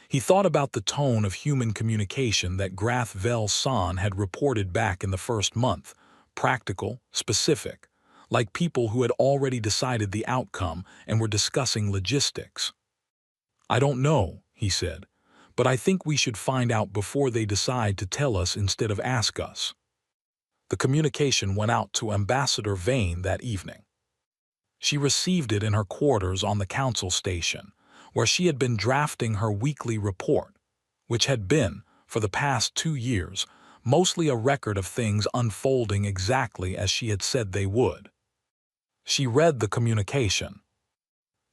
He thought about the tone of human communication that Grath Vel San had reported back in the first month, practical, specific, like people who had already decided the outcome and were discussing logistics. I don't know, he said, but I think we should find out before they decide to tell us instead of ask us. The communication went out to Ambassador Vane that evening. She received it in her quarters on the council station, where she had been drafting her weekly report, which had been, for the past 2 years, mostly a record of things unfolding exactly as she had said they would. She read the communication.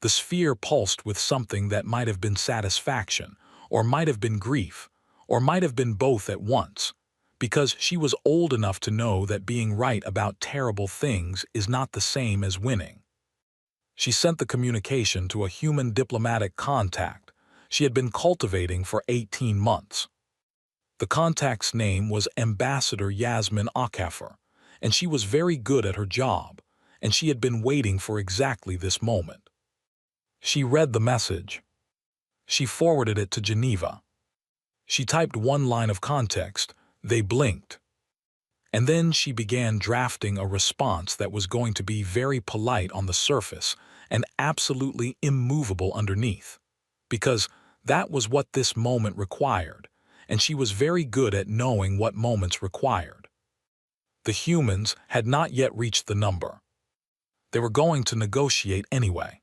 The sphere pulsed with something that might have been satisfaction, or might have been grief, or might have been both at once, because she was old enough to know that being right about terrible things is not the same as winning. She sent the communication to a human diplomatic contact she had been cultivating for 18 months. The contact's name was Ambassador Yasmin Akafer, and she was very good at her job, and she had been waiting for exactly this moment. She read the message. She forwarded it to Geneva. She typed one line of context. They blinked. And then she began drafting a response that was going to be very polite on the surface and absolutely immovable underneath. Because that was what this moment required, and she was very good at knowing what moments required. The humans had not yet reached the number. They were going to negotiate anyway.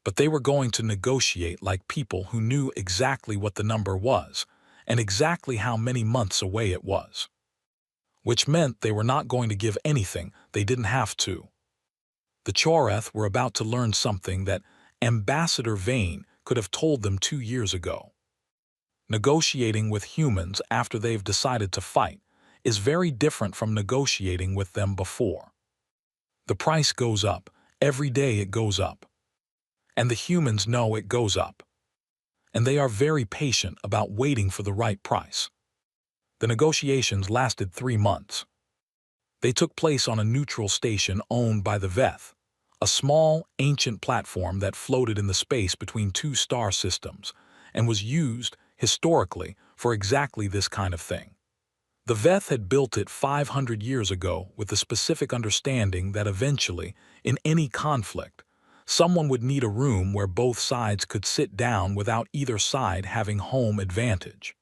But they were going to negotiate like people who knew exactly what the number was and exactly how many months away it was. Which meant they were not going to give anything they didn't have to. The Choreth were about to learn something that Ambassador Vane could have told them 2 years ago. Negotiating with humans after they've decided to fight is very different from negotiating with them before. The price goes up. Every day it goes up. And the humans know it goes up. And they are very patient about waiting for the right price. The negotiations lasted 3 months. They took place on a neutral station owned by the Veth, a small, ancient platform that floated in the space between 2 star systems and was used, historically, for exactly this kind of thing. The Veth had built it 500 years ago with the specific understanding that eventually, in any conflict, someone would need a room where both sides could sit down without either side having home advantage.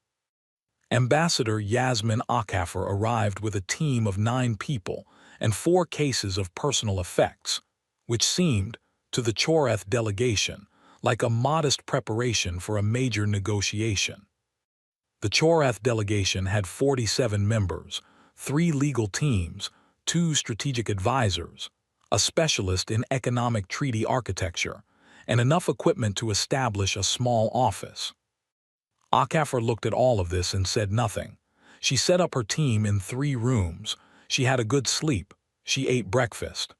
Ambassador Yasmin Akafar arrived with a team of 9 people and 4 cases of personal effects, which seemed, to the Choreth delegation, like a modest preparation for a major negotiation. The Choreth delegation had 47 members, 3 legal teams, 2 strategic advisors, a specialist in economic treaty architecture, and enough equipment to establish a small office. Akafar looked at all of this and said nothing. She set up her team in 3 rooms. She had a good sleep. She ate breakfast.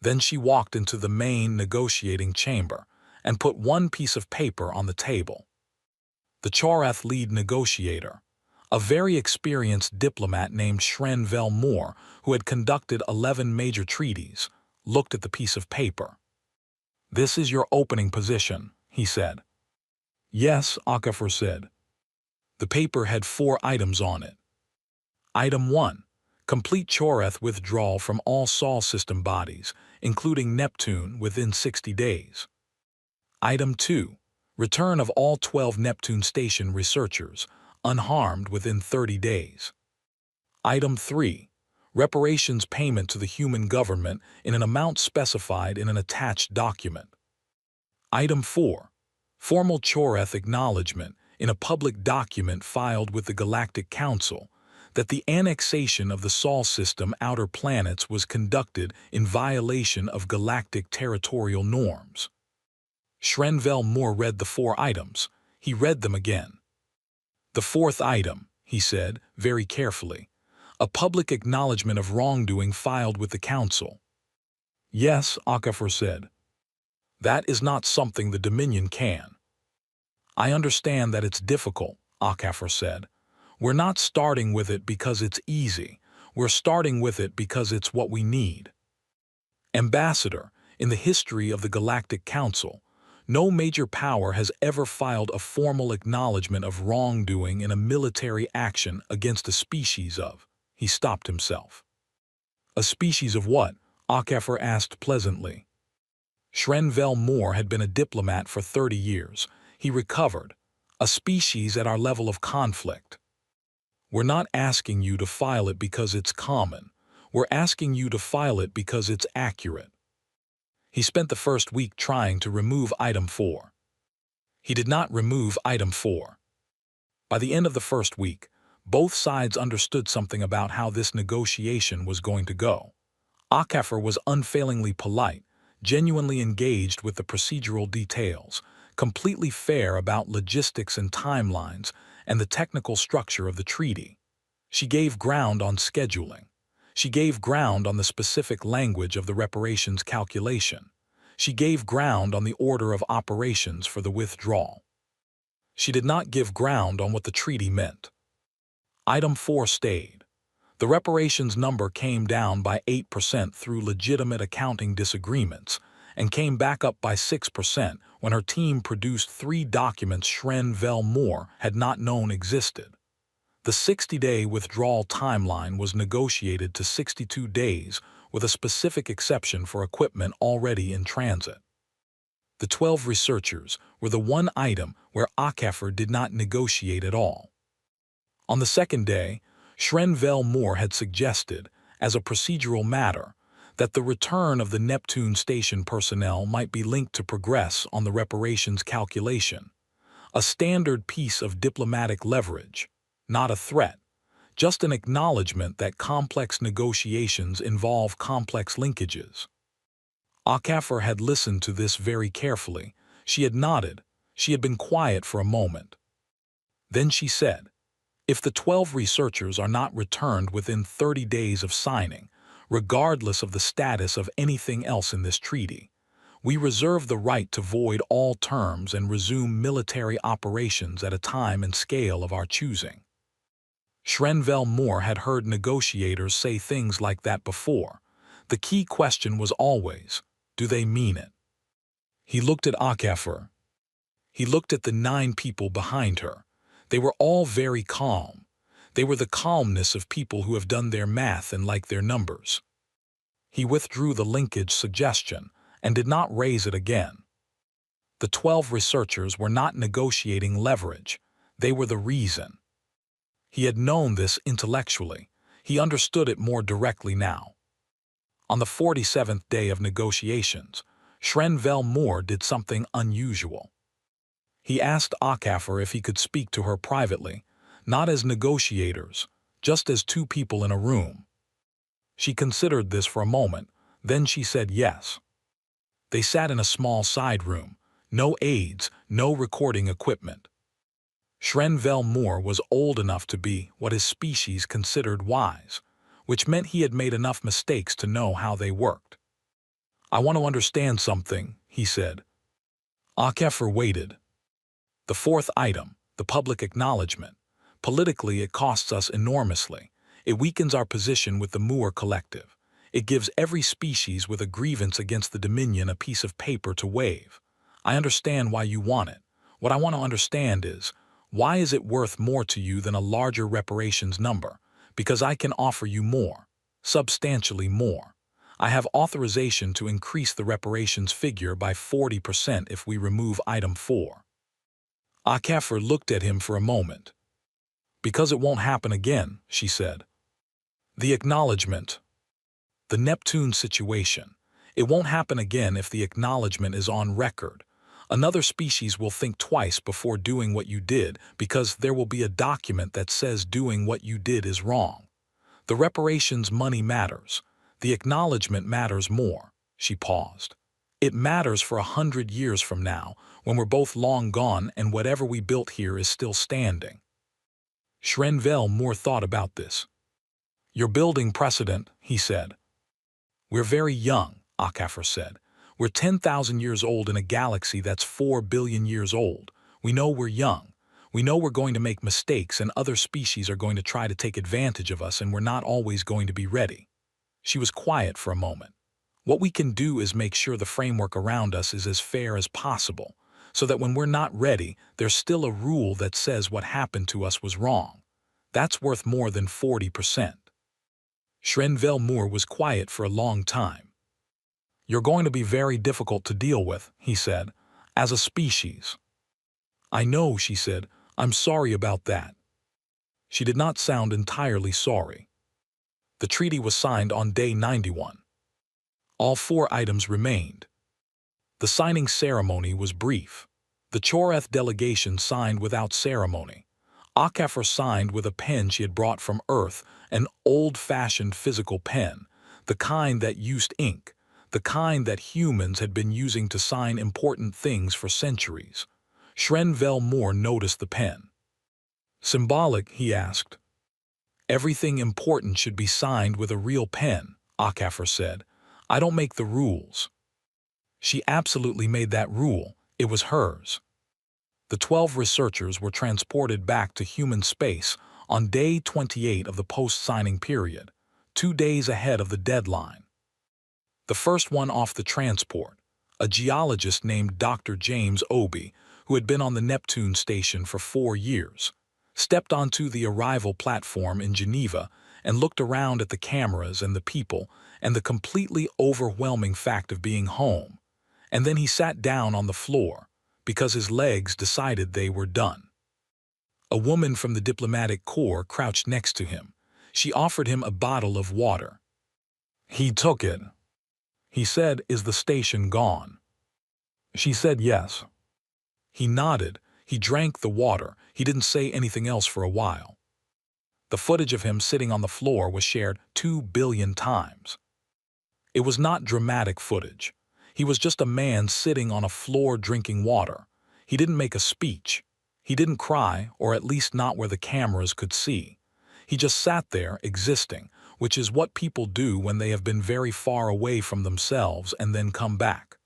Then she walked into the main negotiating chamber and put one piece of paper on the table. The Choreth lead negotiator, a very experienced diplomat named Shrenvel Moore, who had conducted 11 major treaties, looked at the piece of paper. "This is your opening position," he said. "Yes," Akafar said. The paper had 4 items on it. Item 1. Complete Choreth withdrawal from all Sol system bodies, including Neptune, within 60 days. Item 2. Return of all 12 Neptune Station researchers, unharmed within 30 days. Item 3. Reparations payment to the human government in an amount specified in an attached document. Item 4. Formal Choreth acknowledgement in a public document filed with the Galactic Council that the annexation of the Sol system outer planets was conducted in violation of galactic territorial norms. Shrenvel Moore read the 4 items. He read them again. "The 4th item," he said, very carefully, "a public acknowledgement of wrongdoing filed with the Council." "Yes," Akafar said. "That is not something the Dominion can." "I understand that it's difficult," Akafar said. "We're not starting with it because it's easy. We're starting with it because it's what we need." Ambassador, in the history of the Galactic Council, no major power has ever filed a formal acknowledgement of wrongdoing in a military action against a species of. He stopped himself. "A species of what?" Akafar asked pleasantly. Shrenvel Moore had been a diplomat for 30 years. He recovered. "A species at our level of conflict. We're not asking you to file it because it's common. We're asking you to file it because it's accurate." He spent the first week trying to remove Item 4. He did not remove Item 4. By the end of the first week, both sides understood something about how this negotiation was going to go. Akafar was unfailingly polite, genuinely engaged with the procedural details, completely fair about logistics and timelines and the technical structure of the treaty. She gave ground on scheduling. She gave ground on the specific language of the reparations calculation. She gave ground on the order of operations for the withdrawal. She did not give ground on what the treaty meant. Item 4 stayed. The reparations number came down by 8% through legitimate accounting disagreements, and came back up by 6% when her team produced 3 documents Schrenvel Moore had not known existed. The 60-day withdrawal timeline was negotiated to 62 days with a specific exception for equipment already in transit. The 12 researchers were the one item where HFY did not negotiate at all. On the second day, Schrenvel Moore had suggested, as a procedural matter, that the return of the Neptune station personnel might be linked to progress on the reparations calculation, a standard piece of diplomatic leverage, not a threat, just an acknowledgement that complex negotiations involve complex linkages. HFY had listened to this very carefully. She had nodded. She had been quiet for a moment. Then she said, "If the 12 researchers are not returned within 30 days of signing, regardless of the status of anything else in this treaty, we reserve the right to void all terms and resume military operations at a time and scale of our choosing." Schrenvel Moore had heard negotiators say things like that before. The key question was always, do they mean it? He looked at HFY. He looked at the 9 people behind her. They were all very calm. They were the calmness of people who have done their math and like their numbers. He withdrew the linkage suggestion and did not raise it again. The 12 researchers were not negotiating leverage. They were the reason. He had known this intellectually. He understood it more directly now. On the 47th day of negotiations, Schrenvel Moore did something unusual. He asked HFY if he could speak to her privately, not as negotiators, just as 2 people in a room. She considered this for a moment, then she said yes. They sat in a small side room, no aides, no recording equipment. Schrenvel Moore was old enough to be what his species considered wise, which meant he had made enough mistakes to know how they worked. "I want to understand something," he said. HFY waited. The 4th item, the public acknowledgement. Politically, it costs us enormously. It weakens our position with the Moore Collective. It gives every species with a grievance against the Dominion a piece of paper to wave. I understand why you want it. What I want to understand is, why is it worth more to you than a larger reparations number? Because I can offer you more, substantially more. I have authorization to increase the reparations figure by 40% if we remove item 4. HFY looked at him for a moment. "Because it won't happen again," she said. "The acknowledgement. The Neptune situation. It won't happen again if the acknowledgement is on record. Another species will think twice before doing what you did because there will be a document that says doing what you did is wrong. The reparations money matters. The acknowledgement matters more." She paused. "It matters for 100 years from now, when we're both long gone and whatever we built here is still standing." Schrenvel Moore thought about this. "You're building precedent," he said. "We're very young," HFY said. "We're 10,000 years old in a galaxy that's 4 billion years old. We know we're young. We know we're going to make mistakes and other species are going to try to take advantage of us and we're not always going to be ready." She was quiet for a moment. "What we can do is make sure the framework around us is as fair as possible, so that when we're not ready, there's still a rule that says what happened to us was wrong. That's worth more than 40%. Schrenvel Moore was quiet for a long time. "You're going to be very difficult to deal with," he said, "as a species." "I know," she said. "I'm sorry about that." She did not sound entirely sorry. The treaty was signed on day 91. All 4 items remained. The signing ceremony was brief. The Choreth delegation signed without ceremony. HFY signed with a pen she had brought from Earth, an old-fashioned physical pen, the kind that used ink, the kind that humans had been using to sign important things for centuries. Schrenvel Moore noticed the pen. "Symbolic?" he asked. "Everything important should be signed with a real pen," HFY said. "I don't make the rules." She absolutely made that rule. It was hers. The 12 researchers were transported back to human space on day 28 of the post-signing period, 2 days ahead of the deadline. The first one off the transport, a geologist named Dr. James Obi, who had been on the Neptune station for 4 years, stepped onto the arrival platform in Geneva and looked around at the cameras and the people and the completely overwhelming fact of being home. And then he sat down on the floor because his legs decided they were done. A woman from the diplomatic corps crouched next to him. She offered him a bottle of water. He took it. He said, "Is the station gone?" She said yes. He nodded. He drank the water. He didn't say anything else for a while. The footage of him sitting on the floor was shared 2 billion times. It was not dramatic footage. He was just a man sitting on a floor drinking water. He didn't make a speech. He didn't cry, or at least not where the cameras could see. He just sat there, existing, which is what people do when they have been very far away from themselves and then come back.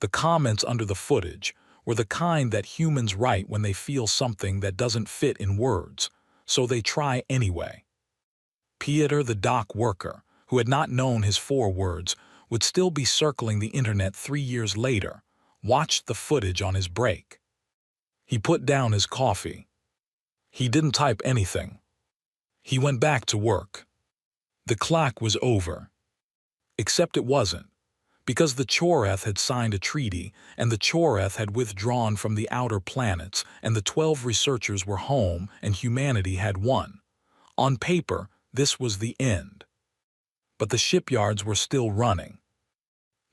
The comments under the footage were the kind that humans write when they feel something that doesn't fit in words, so they try anyway. Pieter, the dock worker, who had not known his 4 words, would still be circling the internet 3 years later, watched the footage on his break. He put down his coffee. He didn't type anything. He went back to work. The clock was over. Except it wasn't, because the Choreth had signed a treaty, and the Choreth had withdrawn from the outer planets, and the 12 researchers were home, and humanity had won. On paper, this was the end. But the shipyards were still running.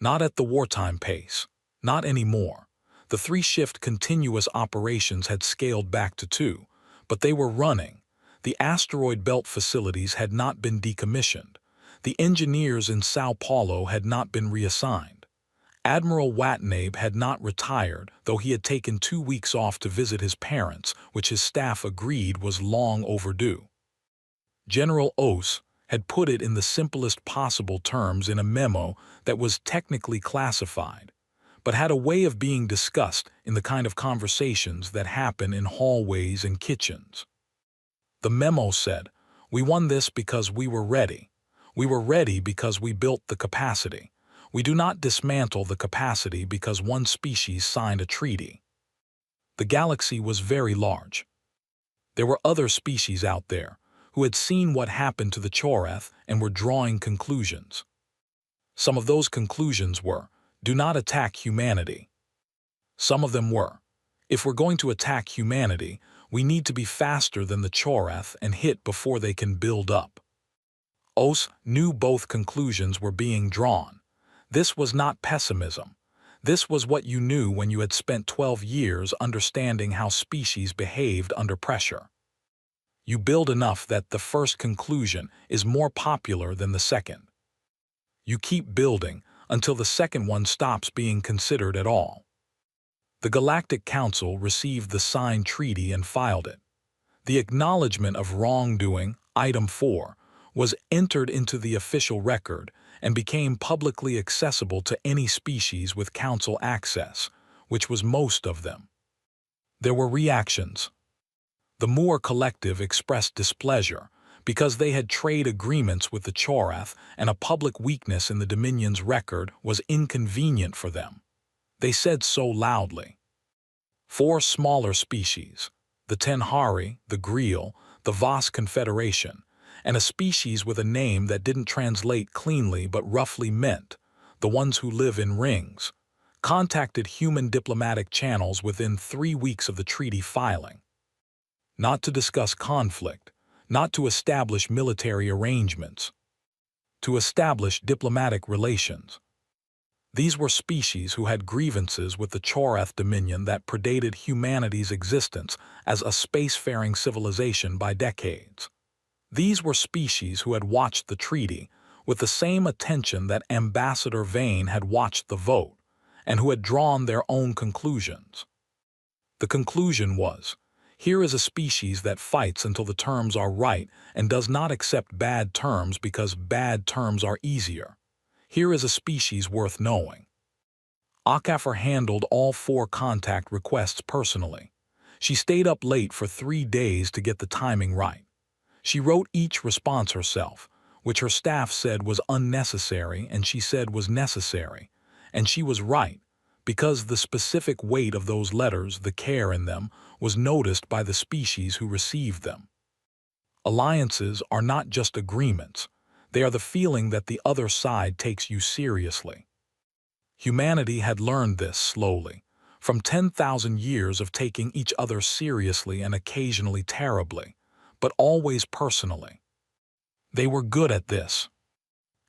Not at the wartime pace. Not anymore. The 3-shift continuous operations had scaled back to 2, but they were running. The asteroid belt facilities had not been decommissioned. The engineers in Sao Paulo had not been reassigned. Admiral Watanabe had not retired, though he had taken 2 weeks off to visit his parents, which his staff agreed was long overdue. General Oss had put it in the simplest possible terms in a memo that was technically classified, but had a way of being discussed in the kind of conversations that happen in hallways and kitchens. The memo said, "We won this because we were ready. We were ready because we built the capacity. We do not dismantle the capacity because one species signed a treaty." The galaxy was very large. There were other species out there who had seen what happened to the Choreth and were drawing conclusions. Some of those conclusions were, do not attack humanity. Some of them were, if we're going to attack humanity, we need to be faster than the Choreth and hit before they can build up. Oss knew both conclusions were being drawn. This was not pessimism. This was what you knew when you had spent 12 years understanding how species behaved under pressure. You build enough that the first conclusion is more popular than the second. You keep building until the second one stops being considered at all. The Galactic Council received the signed treaty and filed it. The acknowledgement of wrongdoing, Item 4, was entered into the official record and became publicly accessible to any species with Council access, which was most of them. There were reactions. The Moor Collective expressed displeasure because they had trade agreements with the Choreth and a public weakness in the Dominion's record was inconvenient for them. They said so loudly. 4 smaller species, the Tenhari, the Greel, the Voss Confederation, and a species with a name that didn't translate cleanly but roughly meant, the ones who live in rings, contacted human diplomatic channels within 3 weeks of the treaty filing. Not to discuss conflict, not to establish military arrangements, to establish diplomatic relations. These were species who had grievances with the Choreth Dominion that predated humanity's existence as a spacefaring civilization by decades. These were species who had watched the treaty with the same attention that Ambassador Vane had watched the vote, and who had drawn their own conclusions. The conclusion was, here is a species that fights until the terms are right and does not accept bad terms because bad terms are easier. Here is a species worth knowing. Okafor handled all 4 contact requests personally. She stayed up late for 3 days to get the timing right. She wrote each response herself, which her staff said was unnecessary and she said was necessary, And she was right, because the specific weight of those letters, the care in them, was noticed by the species who received them. Alliances are not just agreements. They are the feeling that the other side takes you seriously. Humanity had learned this slowly, from 10,000 years of taking each other seriously and occasionally terribly, but always personally. They were good at this.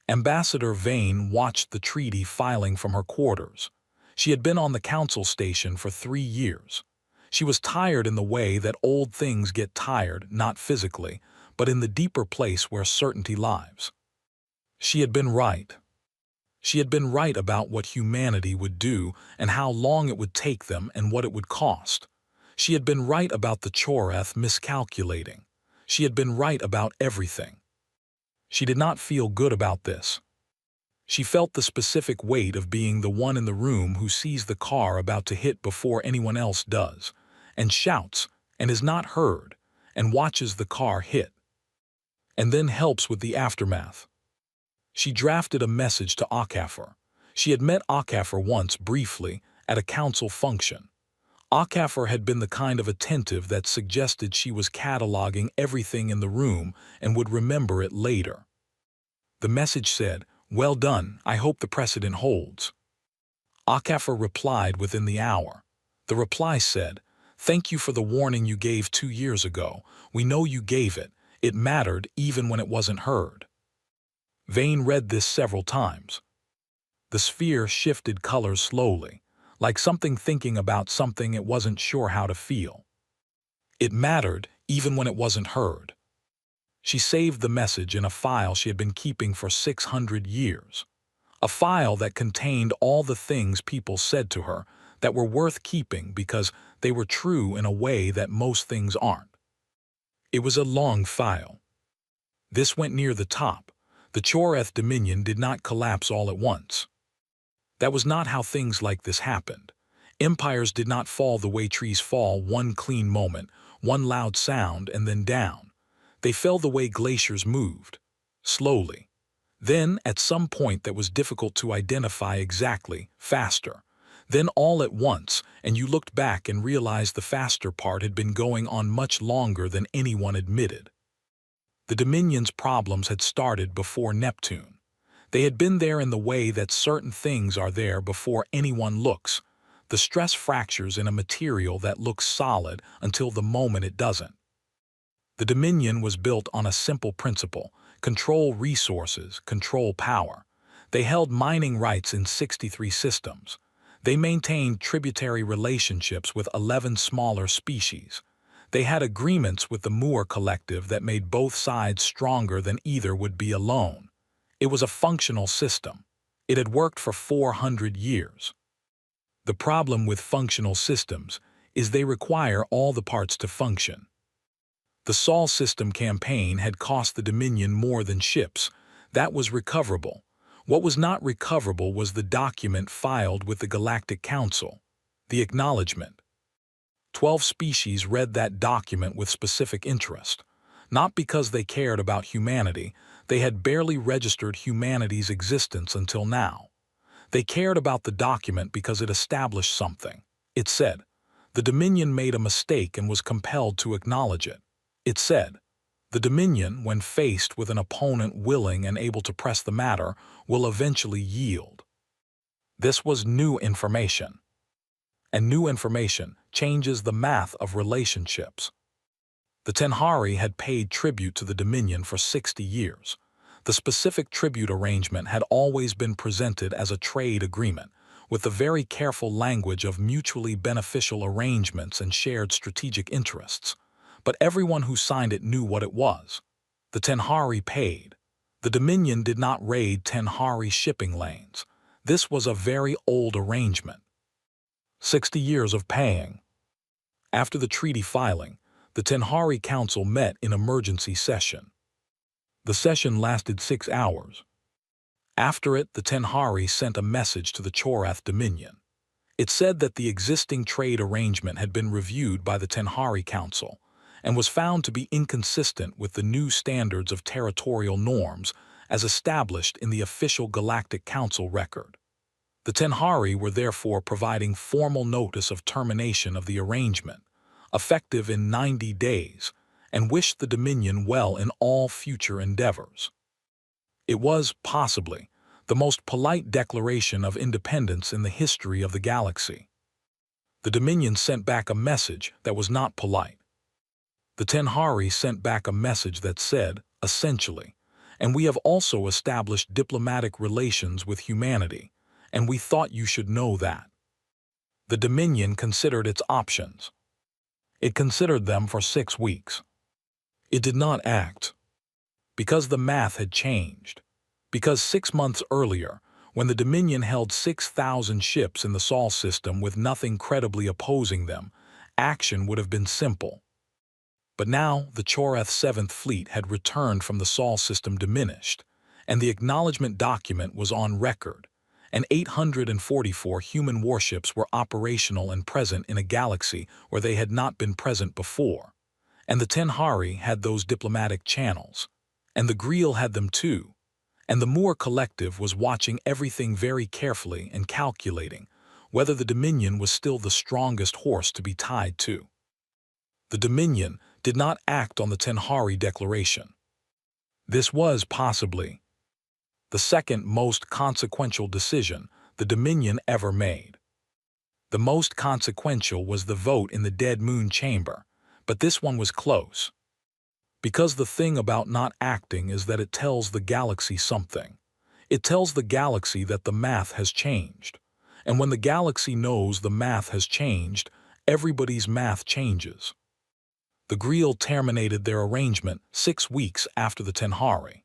Ambassador Vane watched the treaty filing from her quarters. She had been on the council station for 3 years. She was tired in the way that old things get tired, not physically, but in the deeper place where certainty lies. She had been right. She had been right about what humanity would do and how long it would take them and what it would cost. She had been right about the Choreth miscalculating. She had been right about everything. She did not feel good about this. She felt the specific weight of being the one in the room who sees the car about to hit before anyone else does, and shouts, and is not heard, and watches the car hit, and then helps with the aftermath. She drafted a message to Okafor. She had met Okafor once briefly at a council function. Okafor had been the kind of attentive that suggested she was cataloging everything in the room and would remember it later. The message said, "Well done, I hope the precedent holds." Okafor replied within the hour. The reply said, "Thank you for the warning you gave 2 years ago. We know you gave it. It mattered even when it wasn't heard." Vane read this several times. The sphere shifted colors slowly, like something thinking about something it wasn't sure how to feel. It mattered even when it wasn't heard. She saved the message in a file she had been keeping for 600 years. A file that contained all the things people said to her that were worth keeping because they were true in a way that most things aren't. It was a long file. This went near the top. The Choreth Dominion did not collapse all at once. That was not how things like this happened. Empires did not fall the way trees fall, one clean moment, one loud sound, and then down. They fell the way glaciers moved, slowly. Then, at some point that was difficult to identify exactly, faster. Then all at once, and you looked back and realized the faster part had been going on much longer than anyone admitted. The Dominion's problems had started before Neptune. They had been there in the way that certain things are there before anyone looks, the stress fractures in a material that looks solid until the moment it doesn't. The Dominion was built on a simple principle: control resources, control power. They held mining rights in 63 systems. They maintained tributary relationships with 11 smaller species. They had agreements with the Moor Collective that made both sides stronger than either would be alone. It was a functional system. It had worked for 400 years. The problem with functional systems is they require all the parts to function. The Sol system campaign had cost the Dominion more than ships. That was recoverable. What was not recoverable was the document filed with the Galactic Council, the acknowledgement. 12 species read that document with specific interest. Not because they cared about humanity, they had barely registered humanity's existence until now. They cared about the document because it established something. It said, the Dominion made a mistake and was compelled to acknowledge it. It said, the Dominion, when faced with an opponent willing and able to press the matter, will eventually yield. This was new information. And new information changes the math of relationships. The Tenhari had paid tribute to the Dominion for 60 years. The specific tribute arrangement had always been presented as a trade agreement, with the very careful language of mutually beneficial arrangements and shared strategic interests. But everyone who signed it knew what it was. The Tenhari paid. The Dominion did not raid Tenhari shipping lanes. This was a very old arrangement. 60 years of paying. After the treaty filing, the Tenhari Council met in emergency session. The session lasted 6 hours. After it, the Tenhari sent a message to the Choreth Dominion. It said that the existing trade arrangement had been reviewed by the Tenhari Council and was found to be inconsistent with the new standards of territorial norms as established in the official Galactic Council record. The Tenhari were therefore providing formal notice of termination of the arrangement, effective in 90 days, and wished the Dominion well in all future endeavors. It was, possibly, the most polite declaration of independence in the history of the galaxy. The Dominion sent back a message that was not polite. The Tenhari sent back a message that said, essentially, and we have also established diplomatic relations with humanity, and we thought you should know that. The Dominion considered its options. It considered them for 6 weeks. It did not act. Because the math had changed. Because 6 months earlier, when the Dominion held 6,000 ships in the Sol system with nothing credibly opposing them, action would have been simple. But now the Chorath 7th Fleet had returned from the Sol system diminished, and the acknowledgement document was on record, and 844 human warships were operational and present in a galaxy where they had not been present before, and the Tenhari had those diplomatic channels, and the Greel had them too, and the Moor Collective was watching everything very carefully and calculating whether the Dominion was still the strongest horse to be tied to. The Dominion did not act on the Tenhari Declaration. This was, possibly, the second most consequential decision the Dominion ever made. The most consequential was the vote in the Dead Moon Chamber, but this one was close. Because the thing about not acting is that it tells the galaxy something. It tells the galaxy that the math has changed. And when the galaxy knows the math has changed, everybody's math changes. The Greel terminated their arrangement 6 weeks after the Tenhari.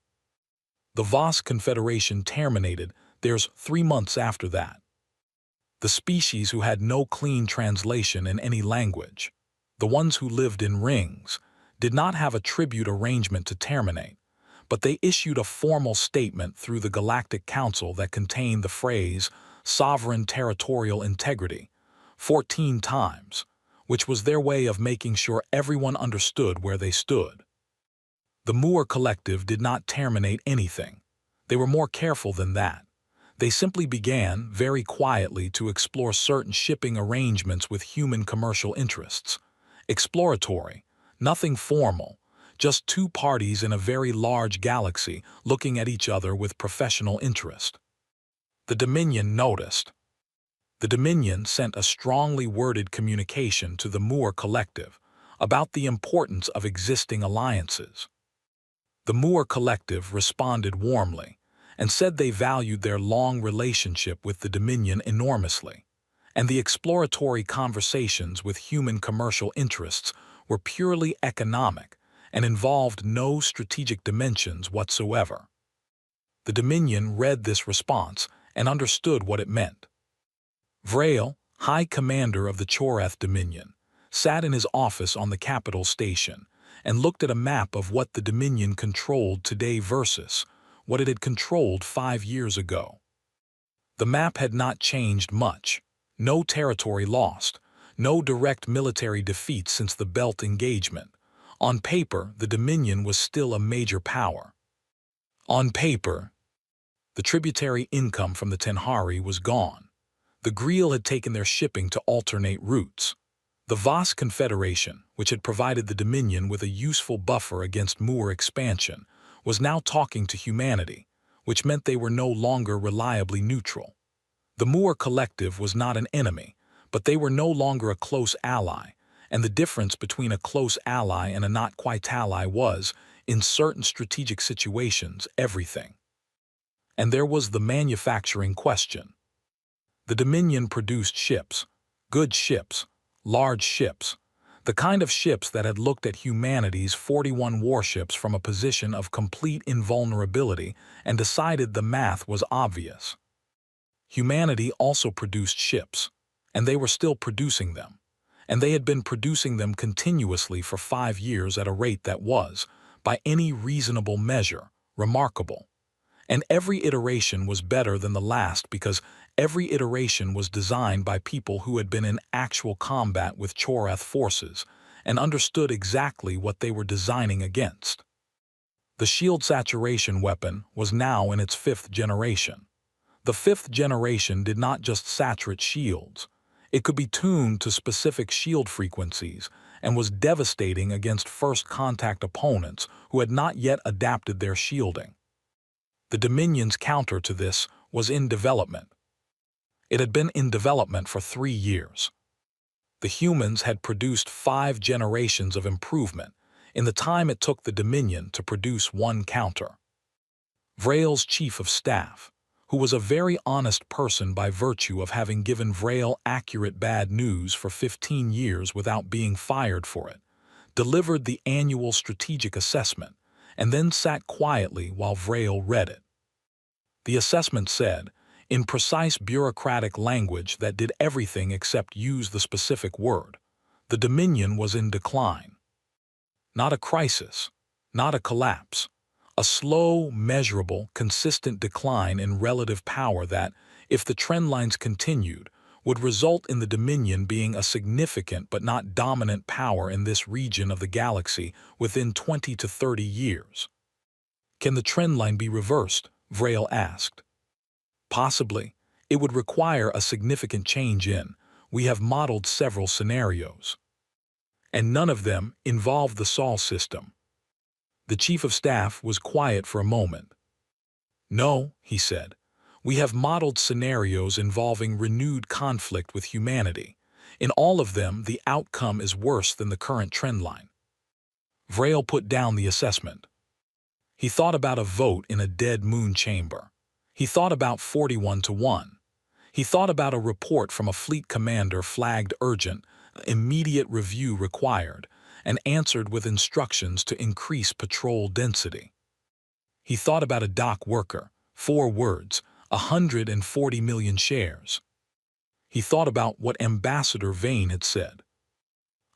The Voss Confederation terminated theirs 3 months after that. The species who had no clean translation in any language, the ones who lived in rings, did not have a tribute arrangement to terminate, but they issued a formal statement through the Galactic Council that contained the phrase sovereign territorial integrity 14 times, which was their way of making sure everyone understood where they stood. The Moor Collective did not terminate anything. They were more careful than that. They simply began, very quietly, to explore certain shipping arrangements with human commercial interests. Exploratory, nothing formal, just 2 parties in a very large galaxy looking at each other with professional interest. The Dominion noticed. The Dominion sent a strongly worded communication to the Moor Collective about the importance of existing alliances. The Moor Collective responded warmly and said they valued their long relationship with the Dominion enormously, and the exploratory conversations with human commercial interests were purely economic and involved no strategic dimensions whatsoever. The Dominion read this response and understood what it meant. Vrail, High Commander of the Chorath Dominion, sat in his office on the capital station and looked at a map of what the Dominion controlled today versus what it had controlled 5 years ago. The map had not changed much. No territory lost, no direct military defeat since the Belt engagement. On paper, the Dominion was still a major power. On paper, the tributary income from the Tenhari was gone. The Greel had taken their shipping to alternate routes. The Voss Confederation, which had provided the Dominion with a useful buffer against Moor expansion, was now talking to humanity, which meant they were no longer reliably neutral. The Moor Collective was not an enemy, but they were no longer a close ally, and the difference between a close ally and a not quite ally was, in certain strategic situations, everything. And there was the manufacturing question. The Dominion produced ships, good ships, large ships, the kind of ships that had looked at humanity's 41 warships from a position of complete invulnerability and decided the math was obvious. Humanity also produced ships, and they were still producing them, and they had been producing them continuously for 5 years at a rate that was, by any reasonable measure, remarkable. And every iteration was better than the last because every iteration was designed by people who had been in actual combat with Chorath forces and understood exactly what they were designing against. The shield saturation weapon was now in its 5th generation. The fifth generation did not just saturate shields. It could be tuned to specific shield frequencies and was devastating against first-contact opponents who had not yet adapted their shielding. The Dominion's counter to this was in development. It had been in development for 3 years. The humans had produced 5 generations of improvement in the time it took the Dominion to produce one counter. Vrail's chief of staff, who was a very honest person by virtue of having given Vrail accurate bad news for 15 years without being fired for it, delivered the annual strategic assessment and then sat quietly while Vrail read it. The assessment said, in precise bureaucratic language that did everything except use the specific word, the Dominion was in decline. Not a crisis, not a collapse. A slow, measurable, consistent decline in relative power that, if the trend lines continued, would result in the Dominion being a significant but not dominant power in this region of the galaxy within 20 to 30 years. Can the trend line be reversed? Vrail asked. Possibly. It would require a significant change in. We have modeled several scenarios. And none of them involve the Sol system. The chief of staff was quiet for a moment. No, he said. We have modeled scenarios involving renewed conflict with humanity. In all of them, the outcome is worse than the current trend line. Vrail put down the assessment. He thought about a vote in a dead moon chamber. He thought about 41 to 1. He thought about a report from a fleet commander flagged urgent, immediate review required, and answered with instructions to increase patrol density. He thought about a dock worker, 4 words, 140 million shares. He thought about what Ambassador Vane had said.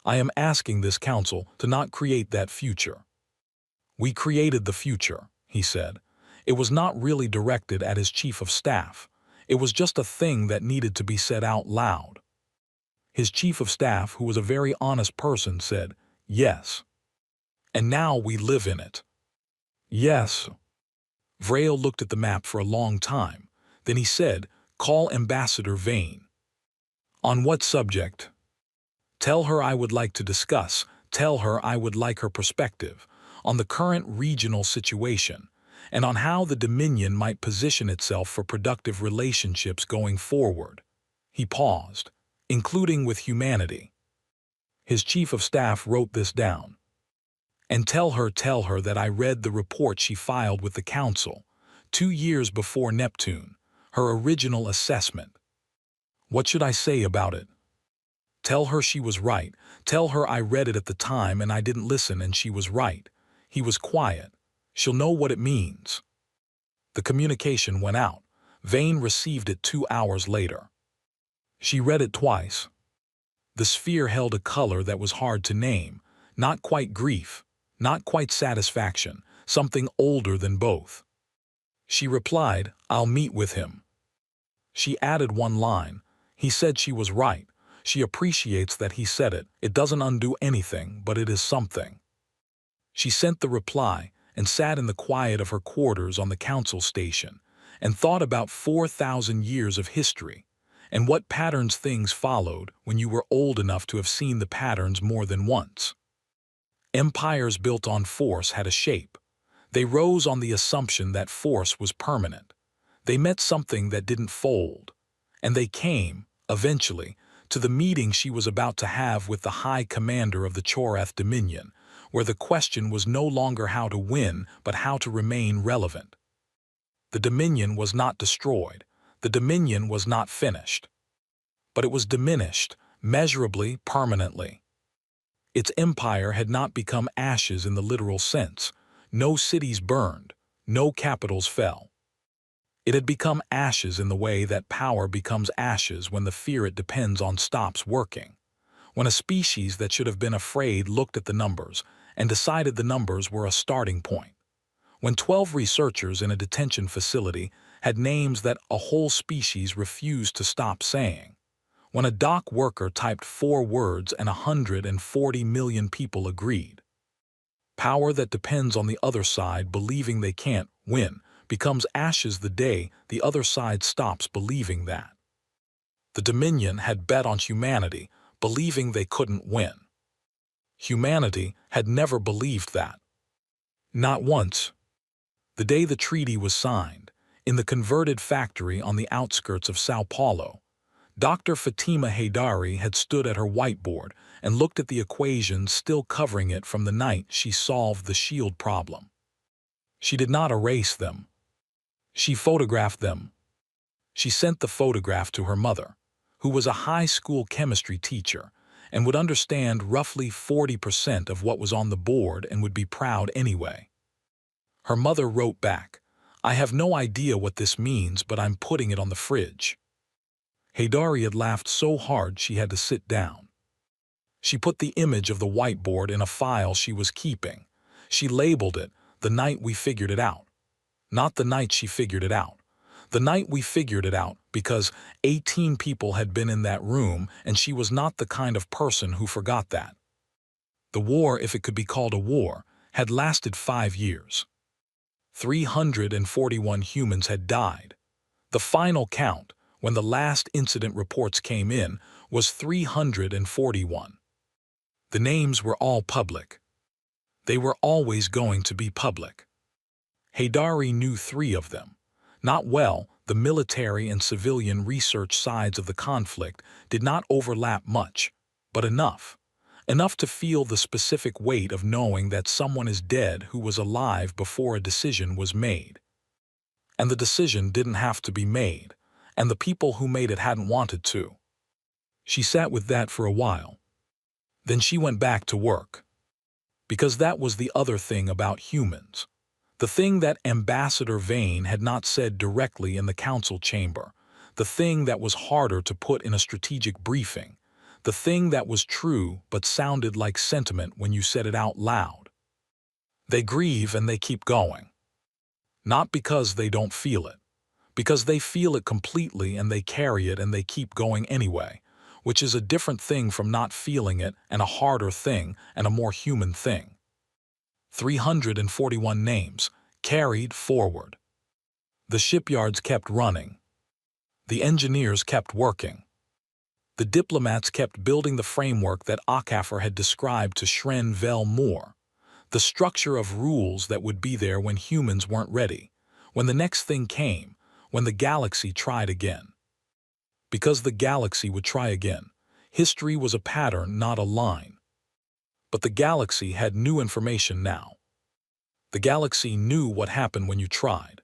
I am asking this council to not create that future. We created the future, he said. It was not really directed at his chief of staff. It was just a thing that needed to be said out loud. His chief of staff, who was a very honest person, said, yes. And now we live in it. Yes. Vrail looked at the map for a long time. Then he said, call Ambassador Vane. On what subject? Tell her I would like to discuss. Tell her I would like her perspective on the current regional situation and on how the Dominion might position itself for productive relationships going forward. He paused, including with humanity. His chief of staff wrote this down. And tell her that I read the report she filed with the council, 2 years before Neptune, her original assessment. What should I say about it? Tell her she was right. Tell her I read it at the time and I didn't listen and she was right. He was quiet. She'll know what it means. The communication went out. Vane received it 2 hours later. She read it twice. The sphere held a color that was hard to name, not quite grief, not quite satisfaction, something older than both. She replied, I'll meet with him. She added one line. He said she was right. She appreciates that he said it. It doesn't undo anything, but it is something. She sent the reply and sat in the quiet of her quarters on the council station and thought about 4,000 years of history and what patterns things followed when you were old enough to have seen the patterns more than once. Empires built on force had a shape. They rose on the assumption that force was permanent. They met something that didn't fold. And they came, eventually, to the meeting she was about to have with the High Commander of the Chorath Dominion, where the question was no longer how to win, but how to remain relevant. The Dominion was not destroyed. The Dominion was not finished. But it was diminished, measurably, permanently. Its empire had not become ashes in the literal sense. No cities burned, no capitals fell. It had become ashes in the way that power becomes ashes when the fear it depends on stops working. When a species that should have been afraid looked at the numbers and decided the numbers were a starting point. When 12 researchers in a detention facility had names that a whole species refused to stop saying. When a dock worker typed 4 words and 140 million people agreed. Power that depends on the other side believing they can't win, becomes ashes the day the other side stops believing that. The Dominion had bet on humanity, believing they couldn't win. Humanity had never believed that. Not once. The day the treaty was signed, in the converted factory on the outskirts of Sao Paulo, Dr. Fatima Haydari had stood at her whiteboard and looked at the equations still covering it from the night she solved the shield problem. She did not erase them. She photographed them. She sent the photograph to her mother, who was a high school chemistry teacher and would understand roughly 40% of what was on the board and would be proud anyway. Her mother wrote back, "I have no idea what this means, but I'm putting it on the fridge." Haydari had laughed so hard she had to sit down. She put the image of the whiteboard in a file she was keeping. She labeled it, "The Night We Figured It Out." Not the night she figured it out. The night we figured it out, because 18 people had been in that room and she was not the kind of person who forgot that. The war, if it could be called a war, had lasted 5 years. 341 humans had died. The final count, when the last incident reports came in, was 341. The names were all public. They were always going to be public. Haydari knew 3 of them. Not well, the military and civilian research sides of the conflict did not overlap much, but enough. Enough to feel the specific weight of knowing that someone is dead who was alive before a decision was made. And the decision didn't have to be made, and the people who made it hadn't wanted to. She sat with that for a while. Then she went back to work. Because that was the other thing about humans. The thing that Ambassador Vane had not said directly in the council chamber. The thing that was harder to put in a strategic briefing. The thing that was true but sounded like sentiment when you said it out loud. They grieve and they keep going. Not because they don't feel it. Because they feel it completely and they carry it and they keep going anyway, which is a different thing from not feeling it and a harder thing and a more human thing. 341 names, carried forward. The shipyards kept running. The engineers kept working. The diplomats kept building the framework that Akafar had described to Shren Vel Moore. The structure of rules that would be there when humans weren't ready, when the next thing came, when the galaxy tried again. Because the galaxy would try again. History was a pattern, not a line. But the galaxy had new information now. The galaxy knew what happened when you tried.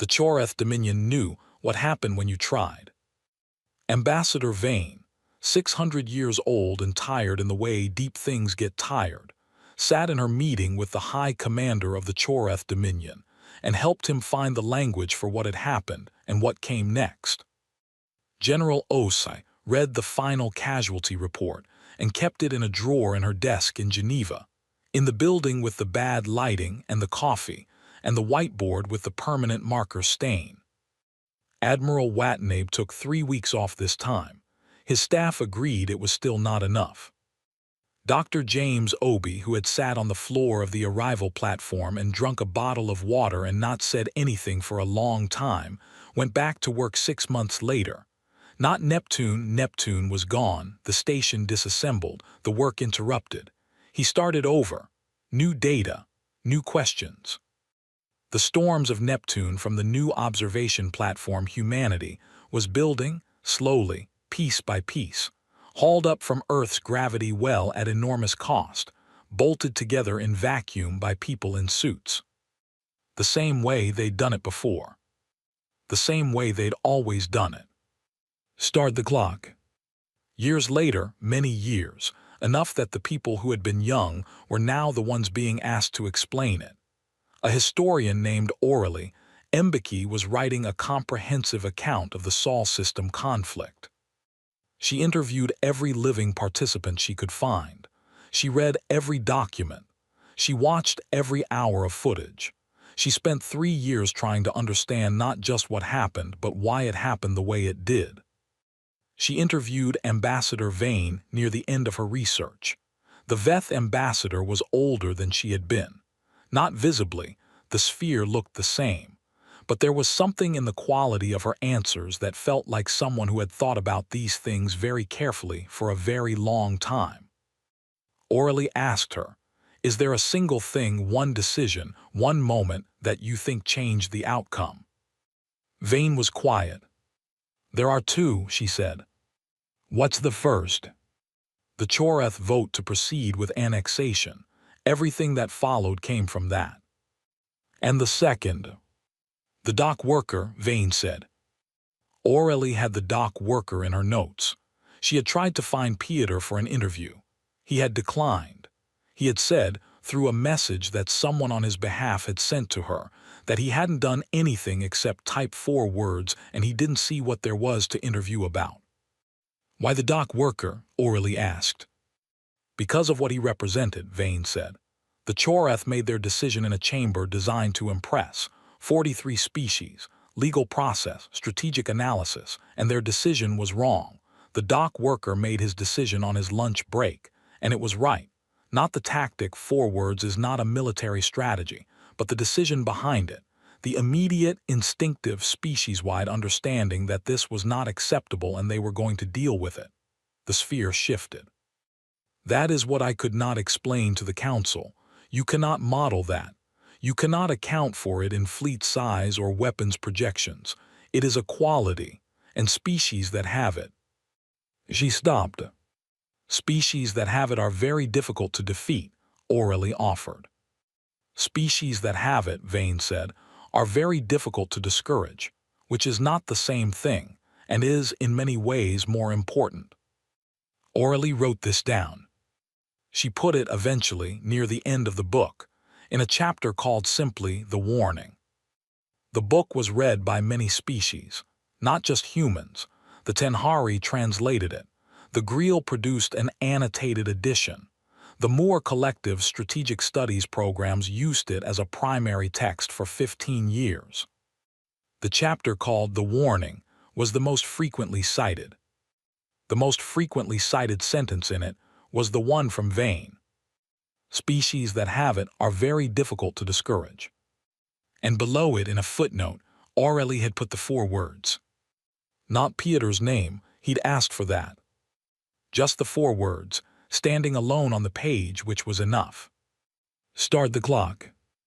The Choreth Dominion knew what happened when you tried. Ambassador Vane, 600 years old and tired in the way deep things get tired, sat in her meeting with the High Commander of the Choreth Dominion and helped him find the language for what had happened and what came next. General Osei read the final casualty report and kept it in a drawer in her desk in Geneva, in the building with the bad lighting and the coffee, and the whiteboard with the permanent marker stain. Admiral Watanabe took 3 weeks off this time. His staff agreed it was still not enough. Dr. James Obi, who had sat on the floor of the arrival platform and drunk a bottle of water and not said anything for a long time, went back to work 6 months later. Not Neptune. Neptune was gone, the station disassembled, the work interrupted. He started over. New data, new questions. The storms of Neptune from the new observation platform humanity was building, slowly, piece by piece, hauled up from Earth's gravity well at enormous cost, bolted together in vacuum by people in suits. The same way they'd done it before. The same way they'd always done it. Start the clock. Years later, many years, enough that the people who had been young were now the ones being asked to explain it. A historian named Orally Mbeki was writing a comprehensive account of the Sol system conflict. She interviewed every living participant she could find. She read every document. She watched every hour of footage. She spent 3 years trying to understand not just what happened, but why it happened the way it did. She interviewed Ambassador Vane near the end of her research. The Veth ambassador was older than she had been. Not visibly, the sphere looked the same, but there was something in the quality of her answers that felt like someone who had thought about these things very carefully for a very long time. Orally asked her, "Is there a single thing, one decision, one moment that you think changed the outcome?" Vane was quiet. "There are two," she said. "What's the first?" "The Choreth vote to proceed with annexation. Everything that followed came from that." "And the second?" "The dock worker," Vane said. Aurelie had the dock worker in her notes. She had tried to find Peter for an interview. He had declined. He had said, through a message that someone on his behalf had sent to her, that he hadn't done anything except type 4 words and he didn't see what there was to interview about. "Why the dock worker?" Aurelie asked. "Because of what he represented," Vane said. "The Choreth made their decision in a chamber designed to impress. 43 species, legal process, strategic analysis, and their decision was wrong. The dock worker made his decision on his lunch break, and it was right. Not the tactic, 4 words is not a military strategy, but the decision behind it. The immediate, instinctive, species-wide understanding that this was not acceptable and they were going to deal with it." The sphere shifted. "That is what I could not explain to the Council. You cannot model that. You cannot account for it in fleet size or weapons projections. It is a quality, and species that have it." She stopped. "Species that have it are very difficult to defeat," Aurelie offered. "Species that have it," Vane said, "are very difficult to discourage, which is not the same thing, and is, in many ways, more important." Aurelie wrote this down. She put it, eventually, near the end of the book, in a chapter called simply The Warning. The book was read by many species, not just humans. The Tenhari translated it. The Greel produced an annotated edition. The Moore Collective Strategic Studies programs used it as a primary text for 15 years. The chapter called The Warning was the most frequently cited. The most frequently cited sentence in it was the one from Vane. "Species that have it are very difficult to discourage." And below it, in a footnote, Aurelie had put the 4 words. Not Peter's name, he'd asked for that. Just the 4 words, standing alone on the page, which was enough. "Start the clock."